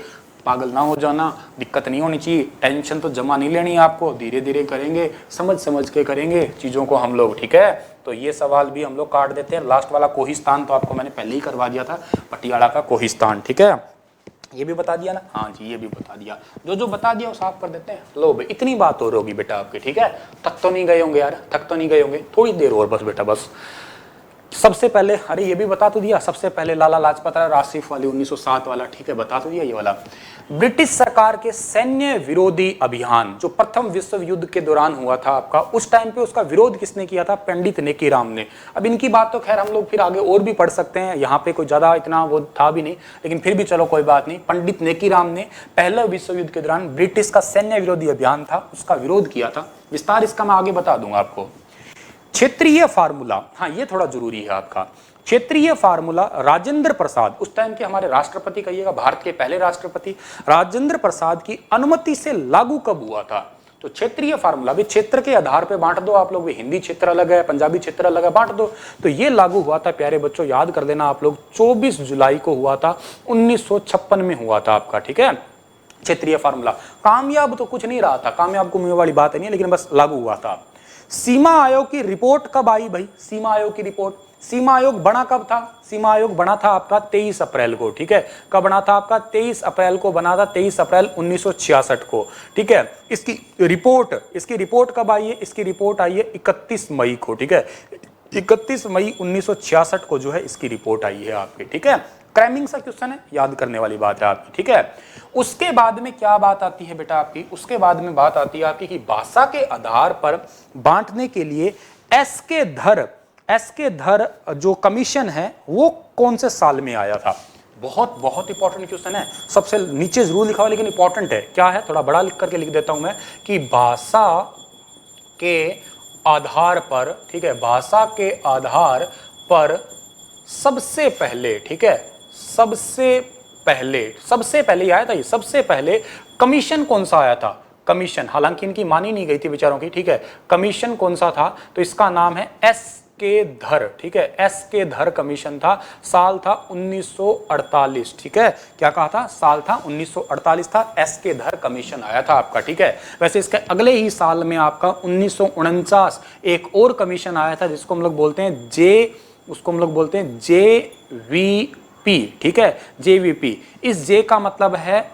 पागल ना हो जाना, दिक्कत नहीं होनी चाहिए, टेंशन तो जमा नहीं लेनी आपको, धीरे धीरे करेंगे, समझ के करेंगे चीज़ों को हम लोग, ठीक है। तो ये सवाल भी हम लोग काट देते हैं। लास्ट वाला कोहिस्तान तो आपको मैंने पहले ही करवा दिया था, पटियाला का कोहिस्तान, ठीक है, ये भी बता दिया ना, हाँ जी ये भी बता दिया, जो बता दिया वो साफ कर देते हैं। लो भाई इतनी बात और होगी बेटा आपके, ठीक है, थक तो नहीं गए होंगे यार, थक तो नहीं गए होंगे, थोड़ी देर और बस बेटा बस। सबसे पहले, अरे ये भी बता तो दिया, सबसे पहले लाला लाजपत राय रासिफ वाली 1907 वाला, ठीक है, बता तो दिया ये वाला। ब्रिटिश सरकार के सैन्य विरोधी अभियान जो प्रथम विश्व युद्ध के दौरान हुआ था आपका, उस टाइम पे उसका विरोध किसने किया था? पंडित नेकीराम ने। अब इनकी बात तो खैर हम लोग फिर आगे और भी पढ़ सकते हैं, यहाँ पे कोई ज्यादा इतना वो था भी नहीं, लेकिन फिर भी चलो कोई बात नहीं। पंडित नेकीराम ने पहले विश्व युद्ध के दौरान ब्रिटिश का सैन्य विरोधी अभियान था उसका विरोध किया था। विस्तार इसका मैं आगे बता दूंगा आपको। क्षेत्रीय फार्मूला, हाँ ये थोड़ा जरूरी है आपका। क्षेत्रीय फार्मूला राजेंद्र प्रसाद, उस टाइम के हमारे राष्ट्रपति, कहिएगा भारत के पहले राष्ट्रपति राजेंद्र प्रसाद की अनुमति से लागू कब हुआ था? तो क्षेत्रीय फार्मूला भी क्षेत्र के आधार पे बांट दो आप लोग, हिंदी क्षेत्र अलग है, पंजाबी क्षेत्र अलग है, बांट दो। तो ये लागू हुआ था प्यारे बच्चों, याद कर देना आप लोग, 24 जुलाई को हुआ था, 1956 में हुआ था आपका, ठीक है। क्षेत्रीय फार्मूला कामयाब तो कुछ नहीं रहा था, कामयाब को मुंह वाली बात नहीं है, लेकिन बस लागू हुआ था। सीमा आयोग की रिपोर्ट कब आई भाई? सीमा आयोग की रिपोर्ट, सीमा आयोग बना कब था? सीमा आयोग बना था आपका 23 अप्रैल को, ठीक है। कब बना था आपका? 23 अप्रैल को बना था, 23 अप्रैल 1966 को, ठीक है। इसकी रिपोर्ट कब आई है? इसकी रिपोर्ट आई है 31 मई को, ठीक है, 31 मई 1966 को जो है इसकी रिपोर्ट आई है आपकी, ठीक है। क्रैमिंग सा क्वेश्चन है, याद करने वाली बात है आपकी, ठीक है। उसके बाद में क्या बात आती है बेटा आपकी? उसके बाद में बात आती है आपकी कि भाषा के आधार पर बांटने के लिए एस के धर जो कमीशन है वो कौन से साल में आया था? बहुत बहुत इंपॉर्टेंट क्वेश्चन है, सबसे नीचे जरूर लिखा हुआ लेकिन इंपॉर्टेंट है। क्या है, थोड़ा बड़ा लिख करके लिख देता हूं मैं कि भाषा के आधार पर, ठीक है, भाषा के आधार पर सबसे पहले, ठीक है, सबसे पहले आया था ये, सबसे पहले कमीशन कौन सा आया था? कमीशन, हालांकि इनकी मानी नहीं गई थी बेचारों की, ठीक है। कमीशन कौन सा था? तो इसका नाम है एस के धर, ठीक है, एस के धर कमीशन था। साल था 1948, ठीक है। क्या कहा था? साल था 1948 था, एस के धर कमीशन आया था आपका, ठीक है। वैसे इसके अगले ही साल में आपका 1949 एक और कमीशन आया था जिसको हम लोग बोलते हैं JVP, ठीक है, JVP। इस जे का मतलब है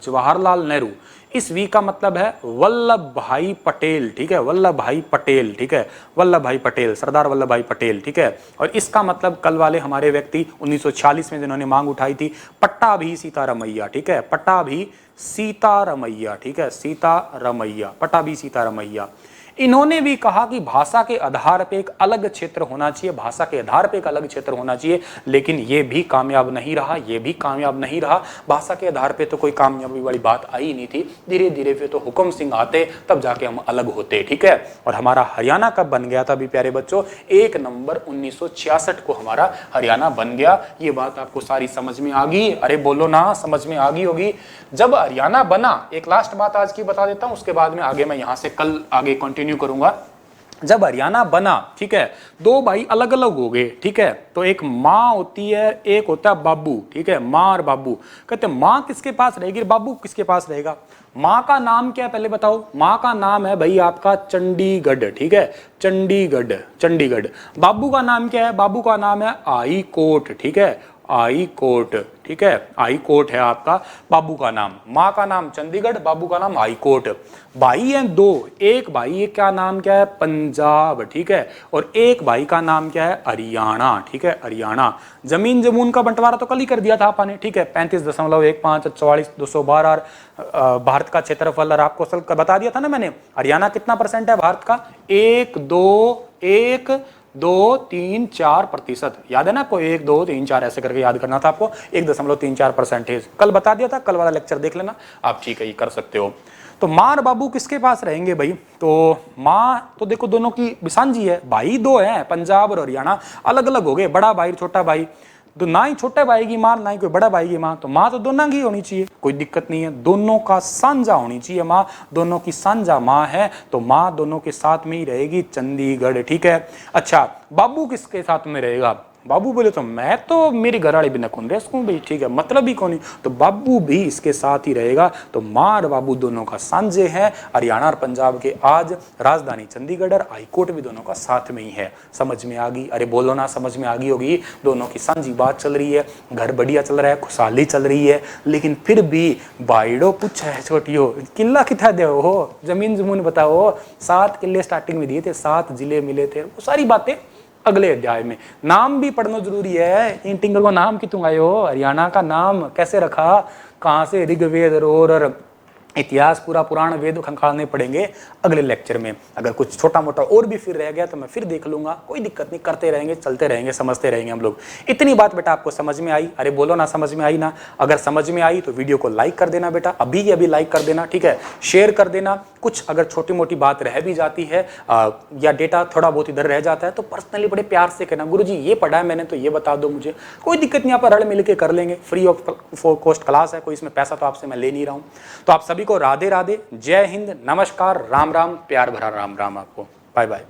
जवाहरलाल नेहरू, इस वी का मतलब है वल्लभ भाई पटेल, ठीक है, वल्लभ भाई पटेल, ठीक है, वल्लभ भाई पटेल, सरदार वल्लभ भाई पटेल, ठीक है। और इसका मतलब कल वाले हमारे व्यक्ति 1946 में जिन्होंने मांग उठाई थी, पट्टाभी सीतारमैया, ठीक है, पट्टाभी सीतारमैया, ठीक है, सीतारमैया, पट्टाभी सीतारमैया। इन्होंने भी कहा कि भाषा के आधार पे एक अलग क्षेत्र होना चाहिए, भाषा के आधार पे एक अलग क्षेत्र होना चाहिए, लेकिन ये भी कामयाब नहीं रहा, ये भी कामयाब नहीं रहा। भाषा के आधार पे तो कोई कामयाबी वाली बात आई नहीं थी। धीरे धीरे फिर तो हुक्म सिंह आते, तब जाके हम अलग होते, ठीक है। और हमारा हरियाणा कब बन गया था अभी प्यारे बच्चों? 1 नवंबर 1966 को हमारा हरियाणा बन गया। ये बात आपको सारी समझ में आ गई? अरे बोलो ना, समझ में आ गई होगी। जब हरियाणा बना, एक लास्ट बात आज की बता देता हूं, उसके बाद में आगे मैं यहां से कल आगे कंटिन्यू करूंगा। जब हरियाणा बना, ठीक है, दो भाई अलग अलग हो गए, ठीक है। तो एक माँ होती है, एक होता है बाबू, ठीक है, माँ और बाबू। कहते माँ किसके पास रहेगी, बाबू किसके पास रहेगा? माँ का नाम क्या है पहले बताओ? माँ का नाम है भाई आपका चंडीगढ़, ठीक है, चंडीगढ़, चंडीगढ़। बाबू का नाम क्या है? बाबू का नाम है आई कोट, ठीक है, आई कोट, ठीक है, आई कोट है आपका बाबू का नाम। माँ का नाम चंडीगढ़, बाबू का नाम आई कोट। भाई हैं दो, एक भाई का नाम क्या है? पंजाब, ठीक है, और एक भाई का नाम क्या है? हरियाणा, ठीक है, हरियाणा। जमीन जमून का बंटवारा तो कल ही कर दिया था आपने, ठीक है, 35.15 भारत का क्षेत्रफल, और आपको कल बता दिया था ना मैंने, हरियाणा कितना परसेंट है भारत का? 1 2 3 4%, याद है ना आपको? 1 2 3 4 ऐसे करके याद करना था आपको। 1.34%, कल बता दिया था, कल वाला लेक्चर देख लेना आप, ठीक है, ये कर सकते हो। तो माँ और बाबू किसके पास रहेंगे भाई? तो माँ तो देखो दोनों की बिसांजी है, भाई दो हैं, पंजाब और हरियाणा अलग अलग हो गए, बड़ा भाई छोटा भाई। तो ना ही छोटे भाई की माँ, ना ही कोई बड़ा भाई की माँ, तो माँ तो दोनों की होनी चाहिए, कोई दिक्कत नहीं है, दोनों का साझा होनी चाहिए माँ, दोनों की साझा माँ है, तो माँ दोनों के साथ में ही रहेगी, चंडीगढ़, ठीक है। अच्छा, बाबू किसके साथ में रहेगा? बाबू बोले तो मैं तो मेरी घरवाली भी नकुन रेस्कूं भाई, ठीक है, मतलब ही कौन, तो बाबू भी इसके साथ ही रहेगा। तो माँ और बाबू दोनों का सांझे है। हरियाणा और पंजाब के आज राजधानी चंडीगढ़ और हाईकोर्ट भी दोनों का साथ में ही है। समझ में आ गई? अरे बोलो ना, समझ में आ गई होगी। दोनों की सांझी बात चल रही है, घर बढ़िया चल रहा है, खुशहाली चल रही है, लेकिन फिर भी बाइडो पूछा है छोटी हो, किला कितना दे हो, जमीन जमून बताओ। 7 किले स्टार्टिंग में दिए थे, 7 जिले मिले थे, वो सारी बातें अगले अध्याय में। नाम भी पढ़ना जरूरी है। इन टिंगर को नाम क्यों आए हो? हरियाणा का नाम कैसे रखा, कहाँ से ऋग्वेद और इतिहास पूरा पुराण वेद खंगालने पड़ेंगे अगले लेक्चर में। अगर कुछ छोटा मोटा और भी फिर रह गया तो मैं फिर देख लूंगा, कोई दिक्कत नहीं, करते रहेंगे, चलते रहेंगे, समझते रहेंगे हम लोग। इतनी बात बेटा आपको समझ में आई? अरे बोलो ना, समझ में आई ना? अगर समझ में आई तो वीडियो को लाइक कर देना बेटा, अभी के अभी लाइक कर देना, ठीक है, शेयर कर देना। कुछ अगर छोटी मोटी बात रह भी जाती है या डेटा थोड़ा बहुत इधर रह जाता है तो पर्सनली बड़े प्यार से कहना, गुरुजी ये पढ़ा है मैंने तो ये बता दो मुझे, कोई दिक्कत नहीं, यहाँ पर रल मिल के कर लेंगे। फ्री ऑफ कॉस्ट क्लास है, कोई इसमें पैसा तो आपसे मैं ले नहीं रहा हूँ। तो आप सभी को राधे राधे, जय हिंद, नमस्कार, राम राम, प्यार भरा राम राम आपको, बाय बाय।